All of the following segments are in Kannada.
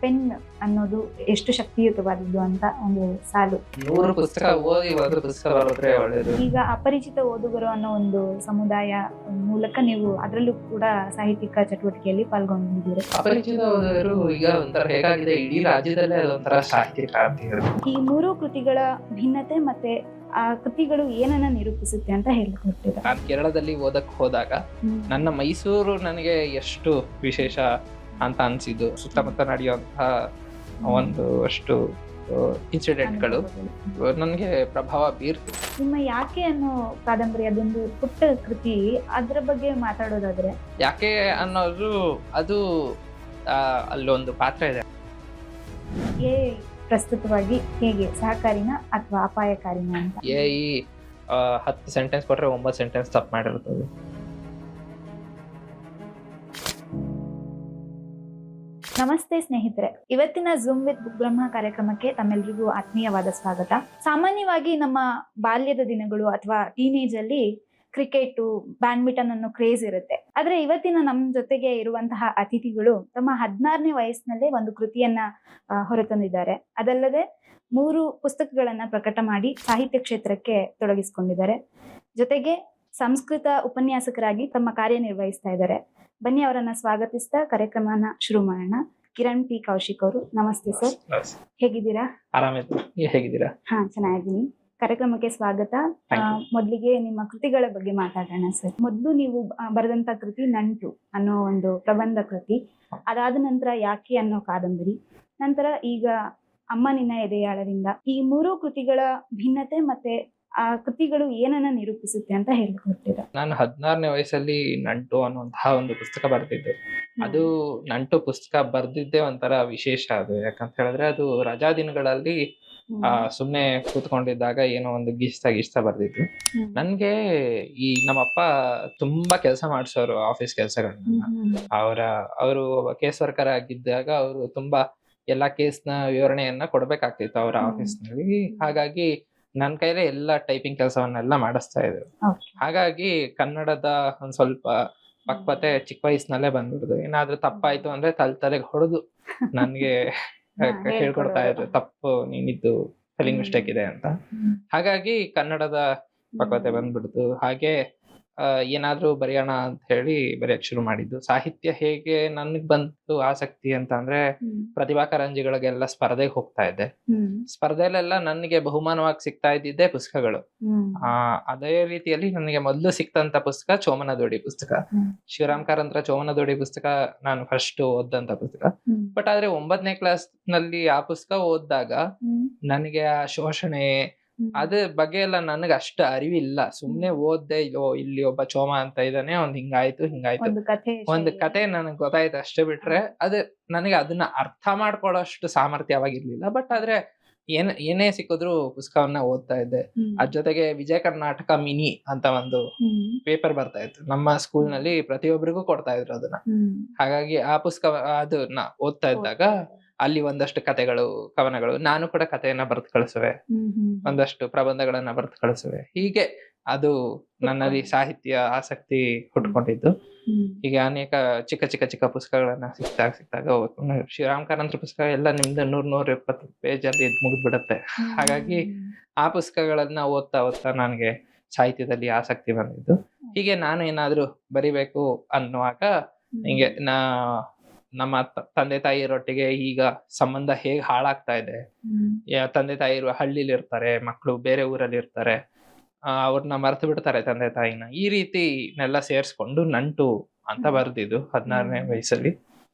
ಪೆನ್ ಅನ್ನೋದು ಎಷ್ಟು ಶಕ್ತಿಯುತವಾದದ್ದು ಅಂತ ಒಂದು ಸಾಲು. 100 ಪುಸ್ತಕ ಓದಿ 1 ಪುಸ್ತಕ ಬರೆದ್ರೆ ಒಳ್ಳೇದು. ಈಗ ಅಪರಿಚಿತ ಓದುಗರು ಅನ್ನೋ ಒಂದು ಸಮುದಾಯ ಮೂಲಕ ನೀವು ಅದರಲ್ಲೂ ಕೂಡ ಸಾಹಿತ್ಯಿಕ ಚಟುವಟಿಕೆಯಲ್ಲಿ ಪಾಲ್ಗೊಂಡಿದ್ದೀರಿ. ಅಪರಿಚಿತ ಓದುಗರು ಈಗ ಒಂಥರ ಹೇಗಾಗಿದೆ, ಇಡೀ ರಾಜ್ಯದಲ್ಲೇ ಅದೊಂಥರ ಸಾಹಿತ್ಯ ಕ್ರಾಂತಿ. ಈ 3 ಕೃತಿಗಳ ಭಿನ್ನತೆ ಮತ್ತೆ ಆ ಕೃತಿಗಳು ಏನನ್ನ ನಿರೂಪಿಸುತ್ತೆ ಅಂತ ಹೇಳ್ಕೊಡ್ತೀರಾ? ನಾನು ಕೇರಳದಲ್ಲಿ ಓದಕ್ ಹೋದಾಗ ನನ್ನ ಮೈಸೂರು ನನಗೆ ಎಷ್ಟು ವಿಶೇಷ ಅಂತ ಅನ್ಸಿದ್ದು. ಸುತ್ತಮುತ್ತ ನಡೆಯುವಂತಹ ಒಂದು ಅಷ್ಟು ಇನ್ಸಿಡೆಂಟ್ಗಳು ನನಗೆ ಪ್ರಭಾವ ಬೀರ್ತು. ನಿಮ್ಮ ಯಾಕೆ ಅನ್ನೋ ಕಾದಂಬರಿ ಅದೊಂದು ಪುಟ್ಟ ಕೃತಿ, ಅದ್ರ ಬಗ್ಗೆ ಮಾತಾಡೋದಾದ್ರೆ ಯಾಕೆ ಅನ್ನೋದು ಅದು ಅಲ್ಲೊಂದು ಪಾತ್ರ ಇದೆ. ಏ ಪ್ರಸ್ತುತವಾಗಿ ಹೇಗೆ ಸಹಕಾರಿನ ಅಥವಾ ಅಪಾಯಕಾರಿನ ಅಂತ? ಈ 10 ಸೆಂಟೆನ್ಸ್ ಕೊಟ್ರೆ 9 ಸೆಂಟೆನ್ಸ್ ತಪ್ಪು ಮಾಡಿರ್ತದೆ. ನಮಸ್ತೆ ಸ್ನೇಹಿತರೆ, ಇವತ್ತಿನ ಝೂಮ್ ವಿತ್ ಬುಕ್ ಬ್ರಹ್ಮ ಕಾರ್ಯಕ್ರಮಕ್ಕೆ ತಮ್ಮೆಲ್ಲರಿಗೂ ಆತ್ಮೀಯವಾದ ಸ್ವಾಗತ. ಸಾಮಾನ್ಯವಾಗಿ ನಮ್ಮ ಬಾಲ್ಯದ ದಿನಗಳು ಅಥವಾ ಟೀನೇಜ್ ಅಲ್ಲಿ ಕ್ರಿಕೆಟ್, ಬ್ಯಾಡ್ಮಿಂಟನ್ ಅನ್ನೋ ಕ್ರೇಜ್ ಇರುತ್ತೆ. ಆದ್ರೆ ಇವತ್ತಿನ ನಮ್ಮ ಜೊತೆಗೆ ಇರುವಂತಹ ಅತಿಥಿಗಳು ತಮ್ಮ 16ನೇ ವಯಸ್ಸಿನಲ್ಲೇ ಒಂದು ಕೃತಿಯನ್ನ ಹೊರತಂದಿದ್ದಾರೆ. ಅದಲ್ಲದೆ 3 ಪುಸ್ತಕಗಳನ್ನ ಪ್ರಕಟ ಮಾಡಿ ಸಾಹಿತ್ಯ ಕ್ಷೇತ್ರಕ್ಕೆ ತೊಡಗಿಸಿಕೊಂಡಿದ್ದಾರೆ. ಜೊತೆಗೆ ಸಂಸ್ಕೃತ ಉಪನ್ಯಾಸಕರಾಗಿ ತಮ್ಮ ಕಾರ್ಯನಿರ್ವಹಿಸ್ತಾ ಇದ್ದಾರೆ. ಬನ್ನಿ ಅವರನ್ನ ಸ್ವಾಗತಿಸ್ತಾ ಕಾರ್ಯಕ್ರಮನ ಶುರು ಮಾಡೋಣ. ಕಿರಣ್ ಪಿ ಕೌಶಿಕ್ ಅವರು, ನಮಸ್ತೆ ಸರ್, ಹೇಗಿದ್ದೀರಾ? ಆರಾಮಿತ್ತು, ಹೇಗಿದ್ದೀರಾ? ಹಾ, ಚೆನ್ನಾಗಿದ್ದೀನಿ. ಕಾರ್ಯಕ್ರಮಕ್ಕೆ ಸ್ವಾಗತ. ಮೊದಲಿಗೆ ನಿಮ್ಮ ಕೃತಿಗಳ ಬಗ್ಗೆ ಮಾತಾಡೋಣ ಸರ್. ಮೊದಲು ನೀವು ಬರೆದಂತ ಕೃತಿ ನಂಟು ಅನ್ನೋ ಒಂದು ಪ್ರಬಂಧ ಕೃತಿ, ಅದಾದ ನಂತರ ಯಾಕೆ ಅನ್ನೋ ಕಾದಂಬರಿ, ನಂತರ ಈಗ ಅಮ್ಮ ನಿನ್ನ ಎದೆಯಾಳದಿಂದ. ಈ 3 ಕೃತಿಗಳ ಭಿನ್ನತೆ ಮತ್ತೆ ಆ ಕೃತಿಗಳು ಏನನ್ನ ನಿರೂಪಿಸುತ್ತೆ ಅಂತ ಹೇಳ್ಕೊಡ್ತೀರಾ? ನಾನು 16ನೇ ವಯಸ್ಸಲ್ಲಿ ನಂಟು ಅನ್ನುವಂತಹ ಒಂದು ಪುಸ್ತಕ ಬರ್ದಿದ್ದು. ಅದು ನಂಟು ಪುಸ್ತಕ ಬರ್ದಿದ್ದೆ ಒಂಥರ ವಿಶೇಷ. ಅದು ಯಾಕಂತ ಹೇಳಿದ್ರೆ ಅದು ರಜಾ ದಿನಗಳಲ್ಲಿ ಸುಮ್ನೆ ಕೂತ್ಕೊಂಡಿದ್ದಾಗ ಏನೋ ಒಂದು ಗೀಸ್ತಾ ಬರ್ದಿದ್ದು. ನನ್ಗೆ ಈ ನಮ್ಮಪ್ಪ ತುಂಬಾ ಕೆಲಸ ಮಾಡ್ಸೋರು, ಆಫೀಸ್ ಕೆಲಸಗಳನ್ನ. ಅವರು ಕೇಸ್ ವರ್ಕರ್ ಆಗಿದ್ದಾಗ ಅವರು ತುಂಬಾ ಎಲ್ಲಾ ಕೇಸ್ನ ವಿವರಣೆಯನ್ನ ಕೊಡ್ಬೇಕಾಗ್ತಿತ್ತು ಅವರ ಆಫೀಸ್ನಲ್ಲಿ. ಹಾಗಾಗಿ ನನ್ನ ಕೈಲೇ ಎಲ್ಲ ಟೈಪಿಂಗ್ ಕೆಲಸವನ್ನೆಲ್ಲ ಮಾಡಿಸ್ತಾ ಇದ್ರು. ಹಾಗಾಗಿ ಕನ್ನಡದ ಒಂದ್ ಸ್ವಲ್ಪ ಪಕ್ವತೆ ಚಿಕ್ಕ ವಯಸ್ಸಿನಲ್ಲೇ ಬಂದ್ಬಿಡುದು. ಏನಾದ್ರೂ ತಪ್ಪಾಯ್ತು ಅಂದ್ರೆ ತಲೆಗೆ ಹೊಡೆದು ನನ್ಗೆ ಹೇಳ್ಕೊಡ್ತಾ ಇದ್ರು, ತಪ್ಪು ನೀನಿದ್ದು ಸ್ಪೆಲ್ಲಿಂಗ್ ಮಿಸ್ಟೇಕ್ ಇದೆ ಅಂತ. ಹಾಗಾಗಿ ಕನ್ನಡದ ಪಕ್ವತೆ ಬಂದ್ಬಿಡ್ತು. ಹಾಗೆ ಏನಾದ್ರೂ ಬರೆಯೋಣ ಅಂತ ಹೇಳಿ ಬರೆಯಕ್ ಶುರು ಮಾಡಿದ್ದು. ಸಾಹಿತ್ಯ ಹೇಗೆ ನನ್ಗ್ ಬಂತು ಆಸಕ್ತಿ ಅಂತ ಅಂದ್ರೆ, ಪ್ರತಿಭಾ ಕಾರಂಜಿಗಳಿಗೆಲ್ಲ ಸ್ಪರ್ಧೆಗೆ ಹೋಗ್ತಾ ಇದ್ದೆ. ಸ್ಪರ್ಧೆಲೆಲ್ಲ ನನಗೆ ಬಹುಮಾನವಾಗಿ ಸಿಗ್ತಾ ಇದ್ದಿದ್ದೆ ಪುಸ್ತಕಗಳು. ಅದೇ ರೀತಿಯಲ್ಲಿ ನನಗೆ ಮೊದಲು ಸಿಕ್ತಂತ ಪುಸ್ತಕ ಚೋಮನದೋಡಿ ಪುಸ್ತಕ. ಶಿವರಾಮ್ ಕಾರಂತರ ಚೋಮನದೋಡಿ ಪುಸ್ತಕ ನಾನು ಫಸ್ಟ್ ಓದಂತ ಪುಸ್ತಕ. ಬಟ್ ಆದ್ರೆ 9ನೇ ಕ್ಲಾಸ್ ನಲ್ಲಿ ಆ ಪುಸ್ತಕ ಓದಿದಾಗ ನನಗೆ ಆ ಶೋಷಣೆ ಅದ್ರ ಬಗ್ಗೆ ಎಲ್ಲ ನನಗೆ ಅಷ್ಟು ಅರಿವಿಲ್ಲ. ಸುಮ್ನೆ ಓದ್ದೆ, ಇಲ್ಲಿ ಒಬ್ಬ ಚೋಮ ಅಂತ ಇದ್ದಾನೆ, ಹಿಂಗಾಯ್ತು ಒಂದು ಕತೆ ನನಗೆ ಗೊತ್ತಾಯ್ತು ಅಷ್ಟೇ. ಬಿಟ್ರೆ ಅದು ನನಗೆ ಅದನ್ನ ಅರ್ಥ ಮಾಡ್ಕೊಳ್ಳೋಷ್ಟು ಸಾಮರ್ಥ್ಯ ಅವಾಗಿರ್ಲಿಲ್ಲ. ಬಟ್ ಆದ್ರೆ ಏನೇ ಸಿಕ್ಕಿದ್ರು ಪುಸ್ತಕವನ್ನ ಓದ್ತಾ ಇದ್ದೆ. ಅದ್ರ ಜೊತೆಗೆ ವಿಜಯ ಕರ್ನಾಟಕ ಮಿನಿ ಅಂತ ಒಂದು ಪೇಪರ್ ಬರ್ತಾ ಇತ್ತು ನಮ್ಮ ಸ್ಕೂಲ್ ನಲ್ಲಿ, ಪ್ರತಿಯೊಬ್ಬರಿಗೂ ಕೊಡ್ತಾ ಇದ್ರು ಅದನ್ನ. ಹಾಗಾಗಿ ಆ ಪುಸ್ತಕ ಅದನ್ನ ಓದ್ತಾ ಇದ್ದಾಗ ಅಲ್ಲಿ ಒಂದಷ್ಟು ಕತೆಗಳು, ಕವನಗಳು, ನಾನು ಕೂಡ ಕಥೆಯನ್ನ ಬರೆದು ಕಳಿಸುವೆ, ಒಂದಷ್ಟು ಪ್ರಬಂಧಗಳನ್ನ ಬರೆದು ಕಳಿಸುವೆ. ಹೀಗೆ ಅದು ನನ್ನಲ್ಲಿ ಸಾಹಿತ್ಯ ಆಸಕ್ತಿ ಹುಟ್ಕೊಂಡಿದ್ದು. ಹೀಗೆ ಅನೇಕ ಚಿಕ್ಕ ಪುಸ್ತಕಗಳನ್ನ ಸಿಕ್ತಾಗ ಶಿವರಾಮ್ ಕಾರಂತರ ಪುಸ್ತಕ ಎಲ್ಲ ನಿಮ್ದು 100-120 ಪೇಜಲ್ಲಿ ಮುಗಿದ್ಬಿಡತ್ತೆ. ಹಾಗಾಗಿ ಆ ಪುಸ್ತಕಗಳನ್ನ ಓದ್ತಾ ನನಗೆ ಸಾಹಿತ್ಯದಲ್ಲಿ ಆಸಕ್ತಿ ಬಂದಿದ್ದು. ಹೀಗೆ ನಾನು ಏನಾದ್ರೂ ಬರಿಬೇಕು ಅನ್ನುವಾಗ ಹಿಂಗೆ ನಮ್ಮ ತಂದೆ ತಾಯಿಯರೊಟ್ಟಿಗೆ ಈಗ ಸಂಬಂಧ ಹೇಗೆ ಹಾಳಾಗ್ತಾ ಇದೆ, ತಂದೆ ತಾಯಿರು ಹಳ್ಳಿಲಿ ಇರ್ತಾರೆ, ಮಕ್ಕಳು ಬೇರೆ ಊರಲ್ಲಿ ಇರ್ತಾರೆ, ಅವ್ರನ್ನ ಮರ್ತು ಬಿಡ್ತಾರೆ ತಂದೆ ತಾಯಿನ. ಈ ರೀತಿನೆಲ್ಲ ಸೇರ್ಸ್ಕೊಂಡು ನಂಟು ಅಂತ ಬರ್ದಿದ್ದು 16ನೇ ವಯಸ್ಸಲ್ಲಿ.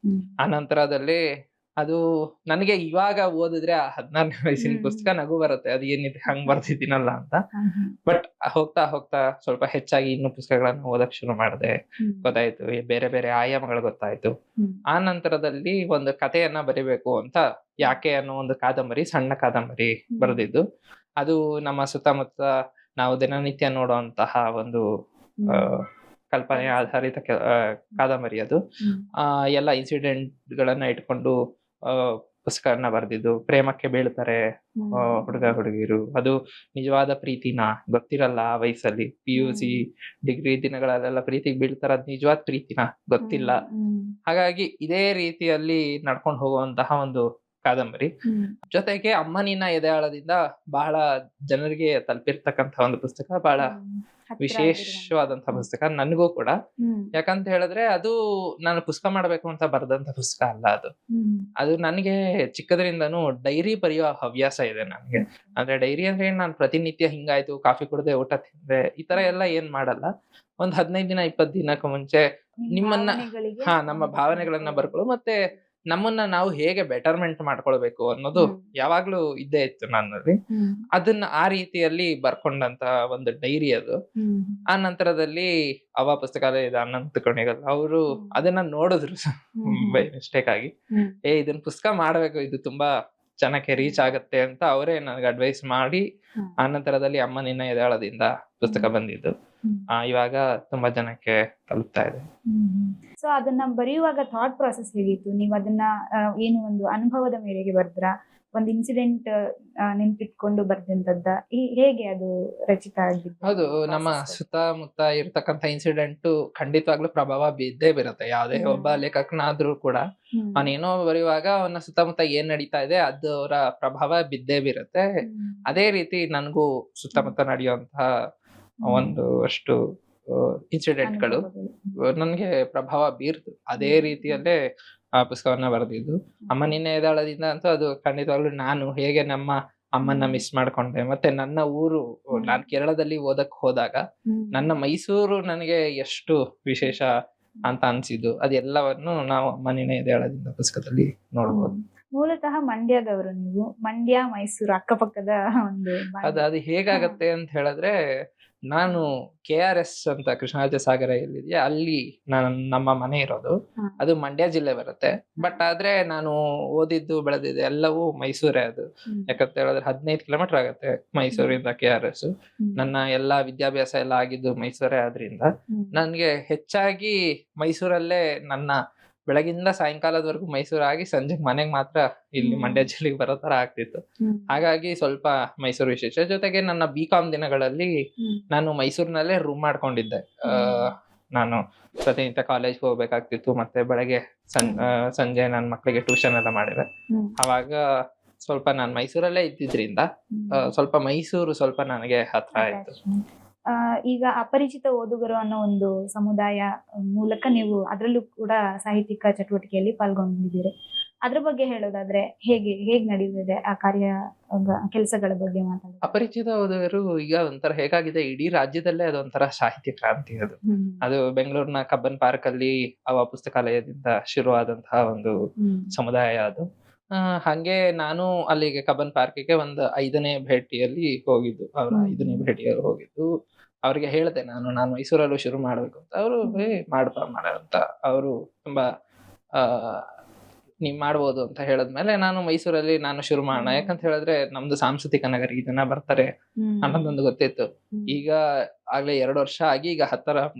ಆ ನಂತರದಲ್ಲಿ ಅದು ನನಗೆ ಇವಾಗ ಓದಿದ್ರೆ ಆ 16ನೇ ವಯಸ್ಸಿನ ಪುಸ್ತಕ ನಗು ಬರುತ್ತೆ, ಅದು ಏನಿದೆ ಹಂಗ್ ಬರ್ದಿದ್ದೀನಲ್ಲ ಅಂತ. ಬಟ್ ಹೋಗ್ತಾ ಸ್ವಲ್ಪ ಹೆಚ್ಚಾಗಿ ಇನ್ನು ಪುಸ್ತಕಗಳನ್ನ ಓದಕ್ ಶುರು ಮಾಡಿದೆ. ಗೊತ್ತಾಯ್ತು, ಬೇರೆ ಬೇರೆ ಆಯಾಮಗಳು ಗೊತ್ತಾಯ್ತು. ಆ ನಂತರದಲ್ಲಿ ಒಂದು ಕಥೆಯನ್ನ ಬರಿಬೇಕು ಅಂತ ಯಾಕೆ ಅನ್ನೋ ಒಂದು ಕಾದಂಬರಿ, ಸಣ್ಣ ಕಾದಂಬರಿ ಬರೆದಿದ್ದು. ಅದು ನಮ್ಮ ಸುತ್ತಮುತ್ತ ನಾವು ದಿನನಿತ್ಯ ನೋಡುವಂತಹ ಒಂದು ಕಲ್ಪನೆ ಆಧಾರಿತ ಕಾದಂಬರಿ. ಅದು ಎಲ್ಲ ಇನ್ಸಿಡೆಂಟ್ ಗಳನ್ನ ಇಟ್ಕೊಂಡು ಪುಸ್ತಕವನ್ನ ಬರ್ದಿದ್ದು. ಪ್ರೇಮಕ್ಕೆ ಬೀಳ್ತಾರೆ ಹುಡುಗ ಹುಡುಗಿರು. ಅದು ನಿಜವಾದ ಪ್ರೀತಿನ ಗೊತ್ತಿರಲ್ಲ ಆ ವಯಸ್ಸಲ್ಲಿ. PUC ಡಿಗ್ರಿ ದಿನಗಳಲ್ಲೆಲ್ಲ ಪ್ರೀತಿಗೆ ಬೀಳ್ತಾರ, ಅದ್ ನಿಜವಾದ ಪ್ರೀತಿನ ಗೊತ್ತಿಲ್ಲ. ಹಾಗಾಗಿ ಇದೇ ರೀತಿಯಲ್ಲಿ ನಡ್ಕೊಂಡು ಹೋಗುವಂತಹ ಒಂದು ಕಾದಂಬರಿ. ಜೊತೆಗೆ ಅಮ್ಮ ನಿನ್ನ ಎದೆಯಾಳದಿಂದ ಬಹಳ ಜನರಿಗೆ ತಲುಪಿರ್ತಕ್ಕಂಥ ಒಂದು ಪುಸ್ತಕ, ಬಹಳ ವಿಶೇಷವಾದಂತಹ ಪುಸ್ತಕ ನನಗೂ ಕೂಡ. ಯಾಕಂತ ಹೇಳಿದ್ರೆ ಅದು ನಾನು ಪುಸ್ತಕ ಮಾಡ್ಬೇಕು ಅಂತ ಬರೆದಂತ ಪುಸ್ತಕ ಅಲ್ಲ. ಅದು ನನಗೆ ಚಿಕ್ಕದ್ರಿಂದನೂ ಡೈರಿ ಬರೆಯೋ ಹವ್ಯಾಸ ಇದೆ ನನಗೆ. ಅಂದ್ರೆ ಡೈರಿ ಅಂದ್ರೆ ನಾನು ಪ್ರತಿನಿತ್ಯ ಹಿಂಗಾಯ್ತು, ಕಾಫಿ ಕುಡ್ದೆ, ಊಟ ತಿಂದೆ, ಈ ತರ ಎಲ್ಲ ಏನ್ ಮಾಡಲ್ಲ. ಒಂದ್ 15 ದಿನ 20 ದಿನಕ್ಕೆ ಮುಂಚೆ ನಮ್ಮ ಭಾವನೆಗಳನ್ನ ಬರ್ಕೊಳ್ಳು, ಮತ್ತೆ ನಮ್ಮನ್ನ ನಾವು ಹೇಗೆ ಬೆಟರ್ಮೆಂಟ್ ಮಾಡ್ಕೊಳ್ಬೇಕು ಅನ್ನೋದು ಯಾವಾಗ್ಲೂ ಇದ್ದೇ ಇತ್ತು ನನ್ನಲ್ಲಿ. ಅದನ್ನ ಆ ರೀತಿಯಲ್ಲಿ ಬರ್ಕೊಂಡಂತ ಒಂದು ಡೈರಿ ಅದು. ಆ ನಂತರದಲ್ಲಿ ಅವ ಪುಸ್ತಕಾಲಯದ ಅನಂತ ಕಣಿಗಲ್ ಅವರು ಅದನ್ನ ನೋಡಿದ್ರು ಬೈ ಮಿಸ್ಟೇಕ್ ಆಗಿ. ಇದನ್ನ ಪುಸ್ತಕ ಮಾಡ್ಬೇಕು, ಇದು ತುಂಬಾ ಜನಕ್ಕೆ ರೀಚ್ ಆಗತ್ತೆ ಅಂತ ಅವರೇ ನನಗೆ ಅಡ್ವೈಸ್ ಮಾಡಿ ಆ ನಂತರದಲ್ಲಿ ಅಮ್ಮ ನಿನ್ನ ಎದೆಯಾಳದಿಂದ ಪುಸ್ತಕ ಬಂದಿದ್ದು. ಇವಾಗ ತುಂಬಾ ಜನಕ್ಕೆ ತಲುಪ್ತಾ ಇದೆ. ಸೊ ಅದನ್ನ ಬರೆಯುವಾಗ ಥಾಟ್ ಪ್ರಾಸೆಸ್ ಹೇಗಿತ್ತು? ನೀವು ಅದನ್ನ ಏನು ಒಂದು ಅನುಭವದ ಮೇರೆಗೆ ಬರ್ದ್ರ, ಒಂದು ಇನ್ಸಿಡೆಂಟ್ ನೆನ್ಪಿಟ್ಕೊಂಡು ಬರ್ದಂತದ್ದ, ಹೇಗೆ ಅದು ರಚಿತ ಆಗಿದ್ದು? ಹೌದು, ನಮ್ಮ ಸುತ್ತಮುತ್ತ ಇರ್ತಕ್ಕಂಥ ಇನ್ಸಿಡೆಂಟ್ ಖಂಡಿತವಾಗ್ಲೂ ಪ್ರಭಾವ ಬಿದ್ದೇ ಬೀರುತ್ತೆ. ಯಾವುದೇ ಒಬ್ಬ ಲೇಖಕನಾದ್ರೂ ಕೂಡ ಅವನೇನೋ ಬರೆಯುವಾಗ ಅವನ ಸುತ್ತಮುತ್ತ ಏನ್ ನಡೀತಾ ಇದೆ ಅದರ ಪ್ರಭಾವ ಬಿದ್ದೇ ಬೀರುತ್ತೆ. ಅದೇ ರೀತಿ ನನಗೂ ಸುತ್ತಮುತ್ತ ನಡೆಯುವಂತಹ ಒಂದು ಅಷ್ಟು ಇನ್ಸಿಡೆಂಟ್ಗಳು ನನ್ಗೆ ಪ್ರಭಾವ ಬೀರ್ತು. ಅದೇ ರೀತಿಯಲ್ಲೇ ಆ ಪುಸ್ತಕವನ್ನ ಬರೆದಿದ್ದು. ಅಮ್ಮ ನಿನ್ನೆ ಎದೆಯಾಳದಿಂದ ಅಂತೂ ಅದು ಖಂಡಿತವಾಗ್ಲೂ ನಾನು ಹೇಗೆ ನಮ್ಮ ಅಮ್ಮನ್ನ ಮಿಸ್ ಮಾಡ್ಕೊಂಡೆ, ಮತ್ತೆ ನನ್ನ ಊರು, ನಾನ್ ಕೇರಳದಲ್ಲಿ ಓದಕ್ ಹೋದಾಗ ನನ್ನ ಮೈಸೂರು ನನಗೆ ಎಷ್ಟು ವಿಶೇಷ ಅಂತ ಅನ್ಸಿದ್ದು, ಅದೆಲ್ಲವನ್ನು ನಾವು ಅಮ್ಮ ನಿನ್ನೆ ಎದೆಯಾಳದಿಂದ ಪುಸ್ತಕದಲ್ಲಿ ನೋಡ್ಬೋದು. ಮೂಲತಃ ಮಂಡ್ಯದವರು ನೀವು. ಮಂಡ್ಯ ಮೈಸೂರು ಅಕ್ಕಪಕ್ಕದ ಒಂದು ಅದು ಹೇಗಾಗತ್ತೆ ಅಂತ ಹೇಳಿದ್ರೆ, ನಾನು KRS ಅಂತ ಕೃಷ್ಣರಾಜ ಸಾಗರ ಎಲ್ಲಿದೆಯಾ ಅಲ್ಲಿ ನಮ್ಮ ಮನೆ ಇರೋದು. ಅದು ಮಂಡ್ಯ ಜಿಲ್ಲೆ ಬರುತ್ತೆ. ಬಟ್ ಆದ್ರೆ ನಾನು ಓದಿದ್ದು ಬೆಳೆದಿದ್ದು ಎಲ್ಲವೂ ಮೈಸೂರೇ. ಅದು ಯಾಕಂತ ಹೇಳಿದ್ರೆ 15 ಕಿಲೋಮೀಟರ್ ಆಗತ್ತೆ ಮೈಸೂರಿಂದ KRS. ನನ್ನ ಎಲ್ಲಾ ವಿದ್ಯಾಭ್ಯಾಸ ಎಲ್ಲ ಆಗಿದ್ದು ಮೈಸೂರೇ ಆದ್ರಿಂದ ನನ್ಗೆ ಹೆಚ್ಚಾಗಿ ಮೈಸೂರಲ್ಲೇ ನನ್ನ ಬೆಳಗಿಂದ ಸಾಯಂಕಾಲದವರೆಗೂ ಮೈಸೂರಾಗಿ ಸಂಜೆಗೆ ಮನೆಗೆ ಮಾತ್ರ ಇಲ್ಲಿ ಮಂಡ್ಯ ಜಿಲ್ಲೆಗೆ ಬರೋ ತರ ಆಗ್ತಿತ್ತು. ಹಾಗಾಗಿ ಸ್ವಲ್ಪ ಮೈಸೂರು ವಿಶೇಷ. ಜೊತೆಗೆ ನನ್ನ BCom ದಿನಗಳಲ್ಲಿ ನಾನು ಮೈಸೂರಿನಲ್ಲೇ ರೂಮ್ ಮಾಡ್ಕೊಂಡಿದ್ದೆ. ನಾನು ಪ್ರತಿನಿತ್ಯ ಕಾಲೇಜ್ಗೆ ಹೋಗ್ಬೇಕಾಗ್ತಿತ್ತು, ಮತ್ತೆ ಬೆಳಗ್ಗೆ ಸಂಜೆ ನನ್ನ ಮಕ್ಕಳಿಗೆ ಟ್ಯೂಷನ್ ಎಲ್ಲ ಮಾಡಿದೆ. ಅವಾಗ ಸ್ವಲ್ಪ ನಾನು ಮೈಸೂರಲ್ಲೇ ಇದ್ದಿದ್ರಿಂದ ಸ್ವಲ್ಪ ಮೈಸೂರು ಸ್ವಲ್ಪ ನನಗೆ ಹತ್ರ ಆಯ್ತು. ಈಗ ಅಪರಿಚಿತ ಓದುಗರು ಅನ್ನೋ ಒಂದು ಸಮುದಾಯ ಮೂಲಕ ನೀವು ಅದರಲ್ಲೂ ಕೂಡ ಸಾಹಿತ್ಯಿಕ ಚಟುವಟಿಕೆಯಲ್ಲಿ ಪಾಲ್ಗೊಂಡಿದ್ದೀರಿ. ಅದ್ರ ಬಗ್ಗೆ ಹೇಳೋದಾದ್ರೆ ಹೇಗ್ ನಡೆಯುತ್ತಿದೆ ಆ ಕೆಲಸಗಳ ಬಗ್ಗೆ ಮಾತಾಡೋದು? ಅಪರಿಚಿತ ಓದುಗರು ಈಗ ಒಂಥರ ಹೇಗಾಗಿದೆ, ಇಡೀ ರಾಜ್ಯದಲ್ಲೇ ಅದೊಂಥರ ಸಾಹಿತ್ಯ ಕ್ರಾಂತಿ. ಅದು ಬೆಂಗಳೂರಿನ ಕಬ್ಬನ್ ಪಾರ್ಕ್ ಅಲ್ಲಿ ಅವ ಪುಸ್ತಕಾಲಯದಿಂದ ಶುರುವಾದಂತಹ ಒಂದು ಸಮುದಾಯ ಅದು. ಹಂಗೆ ನಾನು ಅಲ್ಲಿಗೆ ಕಬ್ಬನ್ ಪಾರ್ಕಿಗೆ ಒಂದು 5ನೇ ಭೇಟಿಯಲ್ಲಿ ಹೋಗಿದ್ದು. ಅವ್ರ 5ನೇ ಭೇಟಿಯಲ್ಲಿ ಹೋಗಿದ್ದು. ಅವ್ರಿಗೆ ಹೇಳಿದೆ ನಾನು ಮೈಸೂರಲ್ಲೂ ಶುರು ಮಾಡ್ಬೇಕು ಅಂತ. ಅವರು ಮಾಡ ಅಂತ ಅವರು ತುಂಬಾ ನೀವ್ ಮಾಡ್ಬೋದು ಅಂತ ಹೇಳಿದ್ಮೇಲೆ ನಾನು ಮೈಸೂರಲ್ಲಿ ನಾನು ಶುರು ಮಾಡೋಣ. ಯಾಕಂತ ಹೇಳಿದ್ರೆ ನಮ್ದು ಸಾಂಸ್ಕೃತಿಕ ನಗರಿ, ಇದನ್ನ ಬರ್ತಾರೆ ಅನ್ನೋದೊಂದು ಗೊತ್ತಿತ್ತು. ಈಗ ಆಗ್ಲೇ 2 ವರ್ಷ ಆಗಿ ಈಗ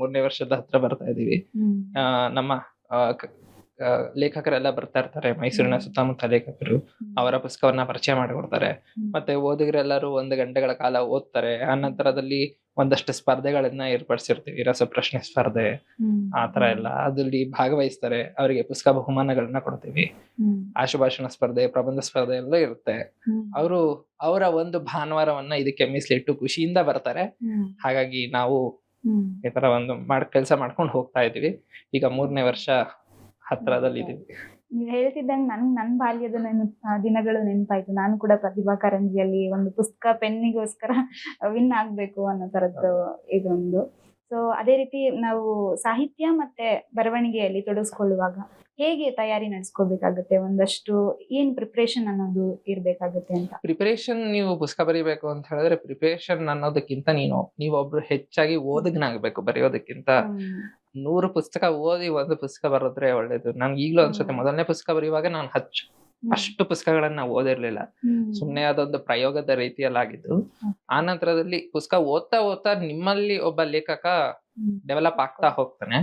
3ನೇ ವರ್ಷದ ಹತ್ರ ಬರ್ತಾ ಇದೀವಿ. ನಮ್ಮ ಲೇಖಕರೆಲ್ಲ ಬರ್ತಾ ಇರ್ತಾರೆ, ಮೈಸೂರಿನ ಸುತ್ತಮುತ್ತ ಲೇಖಕರು. ಅವರ ಪುಸ್ತಕವನ್ನ ಪರಿಚಯ ಮಾಡಿಕೊಡ್ತಾರೆ. ಮತ್ತೆ ಓದುಗರೆಲ್ಲರೂ 1 ಗಂಟೆಗಳ ಕಾಲ ಓದ್ತಾರೆ. ಆ ನಂತರದಲ್ಲಿ ಒಂದಷ್ಟು ಸ್ಪರ್ಧೆಗಳನ್ನ ಏರ್ಪಡಿಸಿರ್ತೀವಿ, ರಸಪ್ರಶ್ನೆ ಸ್ಪರ್ಧೆ ಆತರ ಎಲ್ಲ. ಅದ್ರಲ್ಲಿ ಭಾಗವಹಿಸ್ತಾರೆ. ಅವರಿಗೆ ಪುಸ್ತಕ ಬಹುಮಾನಗಳನ್ನ ಕೊಡ್ತೀವಿ. ಆಶುಭಾಷಣ ಸ್ಪರ್ಧೆ, ಪ್ರಬಂಧ ಸ್ಪರ್ಧೆ ಎಲ್ಲ ಇರುತ್ತೆ. ಅವರು ಅವರ ಒಂದು ಭಾನುವಾರವನ್ನ ಇದಕ್ಕೆ ಮೀಸಲಿಟ್ಟು ಖುಷಿಯಿಂದ ಬರ್ತಾರೆ. ಹಾಗಾಗಿ ನಾವು ಈ ತರ ಒಂದು ಕೆಲಸ ಮಾಡ್ಕೊಂಡು ಹೋಗ್ತಾ ಇದೀವಿ. ಈಗ 3ನೇ ವರ್ಷ ಹತ್ರದಲ್ಲಿ ಇದೀವಿ. ನೀವ್ ಹೇಳ್ತಿದ್ದಂಗೆ ನನ್ ಬಾಲ್ಯದ ದಿನಗಳು ನೆನಪಾಯ್ತು. ನಾನು ಕೂಡ ಪ್ರತಿಭಾ ಕಾರಂಜಿಯಲ್ಲಿ ಒಂದು ಪುಸ್ತಕ ಪೆನ್ನಿಗೋಸ್ಕರ ವಿನ್ ಆಗ್ಬೇಕು ಅನ್ನೋ ತರದ್ದು ಇದೊಂದು. ಸೊ ಅದೇ ರೀತಿ ನಾವು ಸಾಹಿತ್ಯ ಮತ್ತೆ ಬರವಣಿಗೆಯಲ್ಲಿ ತೊಡಗಿಸ್ಕೊಳ್ಳುವಾಗ ಹೇಗೆ ತಯಾರಿ ನಡೆಸ್ಕೋಬೇಕಾಗುತ್ತೆ? ಒಂದಷ್ಟು ಏನ್ ಪ್ರಿಪರೇಷನ್ ಅನ್ನೋದು ಇರ್ಬೇಕಾಗುತ್ತೆ ಅಂತ? ಪ್ರಿಪರೇಷನ್, ನೀವು ಪುಸ್ತಕ ಬರೀಬೇಕು ಅಂತ ಹೇಳಿದ್ರೆ ಪ್ರಿಪರೇಷನ್ ಅನ್ನೋದಕ್ಕಿಂತ ನೀವೊಬ್ರು ಹೆಚ್ಚಾಗಿ ಓದಗನಾಗ್ಬೇಕು. ಬರೆಯೋದಕ್ಕಿಂತ 100 ಪುಸ್ತಕ ಓದಿ 1 ಪುಸ್ತಕ ಬರೋದ್ರೆ ಒಳ್ಳೇದು. ನನ್ಗೆ ಈಗ್ಲೂ ಅನ್ಸುತ್ತೆ, ಮೊದಲನೇ ಪುಸ್ತಕ ಬರೆಯುವಾಗ ನಾನು ಅಷ್ಟು ಪುಸ್ತಕಗಳನ್ನ ಓದಿರ್ಲಿಲ್ಲ. ಸುಮ್ನೆ ಅದೊಂದು ಪ್ರಯೋಗದ ರೀತಿಯಲ್ಲಿ ಆಗಿದ್ದು. ಆ ನಂತರದಲ್ಲಿ ಪುಸ್ತಕ ಓದ್ತಾ ನಿಮ್ಮಲ್ಲಿ ಒಬ್ಬ ಲೇಖಕ ಡೆವಲಪ್ ಆಗ್ತಾ ಹೋಗ್ತಾನೆ.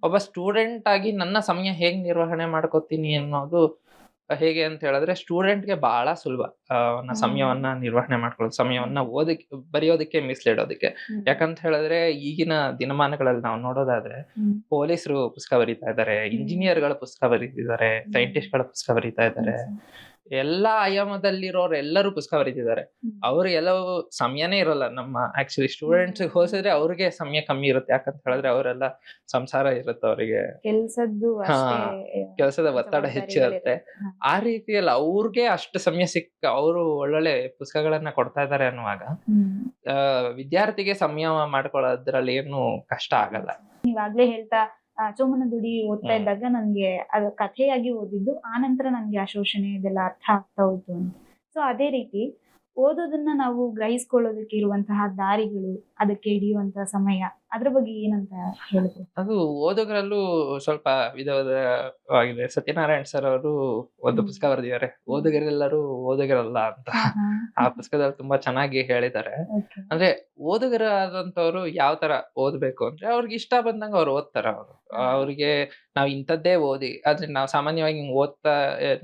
ಒಬ್ಬ ಸ್ಟೂಡೆಂಟ್ ಆಗಿ ನನ್ನ ಸಮಯ ಹೇಗ್ ನಿರ್ವಹಣೆ ಮಾಡ್ಕೋತೀನಿ ಅನ್ನೋದು ಹೇಗೆ ಅಂತ ಹೇಳಿದ್ರೆ ಸ್ಟೂಡೆಂಟ್ಗೆ ಬಹಳ ಸುಲಭ ಅವನ ಸಮಯವನ್ನ ನಿರ್ವಹಣೆ ಮಾಡ್ಕೊಳ್ಳೋದು, ಸಮಯವನ್ನ ಬರೆಯೋದಕ್ಕೆ ಮೀಸಲಿಡೋದಕ್ಕೆ. ಯಾಕಂತ ಹೇಳಿದ್ರೆ ಈಗಿನ ದಿನಮಾನಗಳಲ್ಲಿ ನಾವು ನೋಡೋದಾದ್ರೆ ಪೊಲೀಸರು ಪುಸ್ತಕ ಬರೀತಾ ಇದ್ದಾರೆ, ಇಂಜಿನಿಯರ್ಗಳ ಪುಸ್ತಕ ಬರೀತಿದ್ದಾರೆ, ಸೈಂಟಿಸ್ಟ್ಗಳ ಪುಸ್ತಕ ಬರೀತಾ ಇದ್ದಾರೆ, ಎಲ್ಲಾ ಆಯಾಮದಲ್ಲಿರೋರು ಎಲ್ಲರೂ ಪುಸ್ತಕ ಬರೀತಿದ್ದಾರೆ. ಅವ್ರು ಎಲ್ಲವೂ ಸಮಯನೇ ಇರಲ್ಲ. ನಮ್ಮ ಆಕ್ಚುಲಿ ಸ್ಟೂಡೆಂಟ್ಸ್ ಹೋಲಿಸಿದ್ರೆ ಅವ್ರಿಗೆ ಸಮಯ ಕಮ್ಮಿ ಇರುತ್ತೆ. ಯಾಕಂತ ಹೇಳಿದ್ರೆ ಅವರೆಲ್ಲ ಸಂಸಾರ ಇರುತ್ತೆ, ಅವರಿಗೆ ಕೆಲಸದ ಒತ್ತಡ ಹೆಚ್ಚಿರುತ್ತೆ. ಆ ರೀತಿಯಲ್ಲಿ ಅವ್ರಿಗೆ ಅಷ್ಟು ಸಮಯ ಅವರು ಒಳ್ಳೊಳ್ಳೆ ಪುಸ್ತಕಗಳನ್ನ ಕೊಡ್ತಾ ಇದ್ದಾರೆ ಅನ್ನುವಾಗ ವಿದ್ಯಾರ್ಥಿಗೆ ಸಮಯ ಮಾಡ್ಕೊಳ್ಳೋದ್ರಲ್ಲಿ ಏನು ಕಷ್ಟ ಆಗಲ್ಲ. ನೀವಾಗ್ಲೇ ಹೇಳ್ತಾ ಚೋಮನ ದುಡಿ ಓದ್ತಾ ಇದ್ದಾಗ ನನ್ಗೆ ಅದು ಕಥೆಯಾಗಿ ಓದಿದ್ದು, ಆ ನಂತರ ನನ್ಗೆ ಆ ಶೋಷಣೆ ಇದೆಲ್ಲ ಅರ್ಥ ಆಗ್ತಾ ಹೋಯ್ತು ಅಂತ. ಸೊ ಅದೇ ರೀತಿ ಓದೋದನ್ನ ನಾವು ಗ್ರಹಿಸ್ಕೊಳ್ಳೋದಕ್ಕೆ ಇರುವಂತಹ ದಾರಿಗಳು, ಅದಕ್ಕೆ ಹಿಡಿಯುವಂತಹ ಸಮಯ, ಅದ್ರ ಬಗ್ಗೆ ಏನಂತ ಹೇಳ್ಬೋದು? ಅದು ಓದುಗರಲ್ಲೂ ಸ್ವಲ್ಪ ವಿಧವಾಗಿದೆ. ಸತ್ಯನಾರಾಯಣ್ ಸರ್ ಅವರು ಒಂದು ಪುಸ್ತಕ ಬರೆದಿದ್ದಾರೆ, ಓದುಗರೆಲ್ಲರೂ ಓದುಗರಲ್ಲ ಅಂತ. ಆ ಪುಸ್ತಕದಲ್ಲಿ ತುಂಬಾ ಚೆನ್ನಾಗಿ ಹೇಳಿದ್ದಾರೆ. ಅಂದ್ರೆ ಓದುಗರಾದಂತವ್ರು ಯಾವ ತರ ಓದ್ಬೇಕು ಅಂದ್ರೆ ಅವ್ರಿಗೆ ಇಷ್ಟ ಬಂದಂಗ ಅವ್ರು ಓದ್ತಾರ. ಅವ್ರಿಗೆ ನಾವ್ ಇಂಥದ್ದೇ ಓದಿ, ಆದ್ರೆ ನಾವ್ ಸಾಮಾನ್ಯವಾಗಿ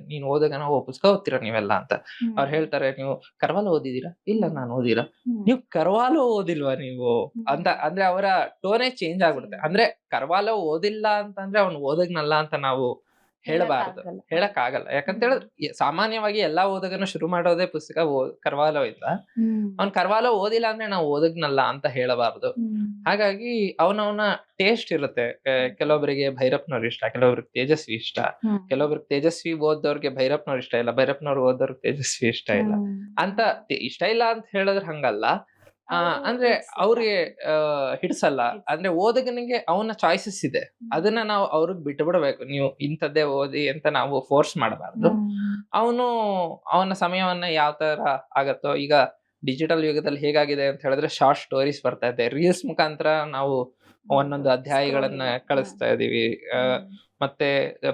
ನೀನ್ ಓದುಗನ ಪುಸ್ತಕ ಓದ್ತೀರಾ ನೀವೆಲ್ಲ ಅಂತ ಅವ್ರು ಹೇಳ್ತಾರೆ. ನೀವು ಕರ್ವಾಲೋ ಓದಿದೀರಾ? ಇಲ್ಲ, ನಾನು ಓದಿಲ್ಲ. ನೀವು ಕರ್ವಾಲೋ ಓದಿಲ್ವಾ ನೀವು ಅಂತ ಅಂದ್ರೆ ಅವರ ಟೋನೇ ಚೇಂಜ್ ಆಗ್ಬಿಡುತ್ತೆ. ಅಂದ್ರೆ ಕರ್ವಾಲೋ ಓದಿಲ್ಲ ಅಂತಂದ್ರೆ ಅವ್ನು ಓದಗ್ನಲ್ಲ ಅಂತ ನಾವು ಹೇಳಬಾರದು, ಹೇಳಕ್ ಆಗಲ್ಲ. ಯಾಕಂತ ಹೇಳಿದ್ರೆ ಸಾಮಾನ್ಯವಾಗಿ ಎಲ್ಲಾ ಓದಗನು ಶುರು ಮಾಡೋದೇ ಪುಸ್ತಕ ಕರ್ವಾಲೋ ಇಂದ. ಅವ್ನ್ ಕರ್ವಾಲೋ ಓದಿಲ್ಲ ಅಂದ್ರೆ ನಾವು ಓದಗ್ನಲ್ಲ ಅಂತ ಹೇಳಬಾರದು. ಹಾಗಾಗಿ ಅವನವನ ಟೇಸ್ಟ್ ಇರುತ್ತೆ. ಕೆಲವೊಬ್ಬರಿಗೆ ಭೈರಪ್ಪನವ್ರು ಇಷ್ಟ, ಕೆಲವೊಬ್ರಿಗೆ ತೇಜಸ್ವಿ ಇಷ್ಟ, ಕೆಲವೊಬ್ರಿಗೆ ತೇಜಸ್ವಿ ಓದೋರ್ಗೆ ಭೈರಪ್ಪನವ್ರು ಇಷ್ಟ ಇಲ್ಲ, ಭೈರಪ್ಪನವ್ರು ಓದೋರ್ಗೆ ತೇಜಸ್ವಿ ಇಷ್ಟ ಇಲ್ಲ ಅಂತ. ಇಷ್ಟ ಇಲ್ಲ ಅಂತ ಹೇಳಿದ್ರೆ ಹಂಗಲ್ಲ, ಅಂದ್ರೆ ಅವ್ರಿಗೆ ಹಿಡ್ಸಲ್ಲ. ಅಂದ್ರೆ ಓದಗನಿಗೆ ಅವನ ಚಾಯ್ಸಸ್ ಇದೆ, ಅದನ್ನ ನಾವು ಅವ್ರಿಗೆ ಬಿಟ್ಟು ಬಿಡಬೇಕು. ನೀವು ಇಂಥದ್ದೇ ಓದಿ ಅಂತ ನಾವು ಫೋರ್ಸ್ ಮಾಡಬಾರ್ದು. ಅವನ ಸಮಯವನ್ನ ಯಾವ ತರ ಆಗತ್ತೋ. ಈಗ ಡಿಜಿಟಲ್ ಯುಗದಲ್ಲಿ ಹೇಗಾಗಿದೆ ಅಂತ ಹೇಳಿದ್ರೆ ಶಾರ್ಟ್ ಸ್ಟೋರೀಸ್ ಬರ್ತಾ ಇದೆ, ರೀಲ್ಸ್ ಮುಖಾಂತರ ನಾವು ಒಂದೊಂದು ಅಧ್ಯಾಯಗಳನ್ನ ಕಳಿಸ್ತಾ ಇದೀವಿ. ಮತ್ತೆ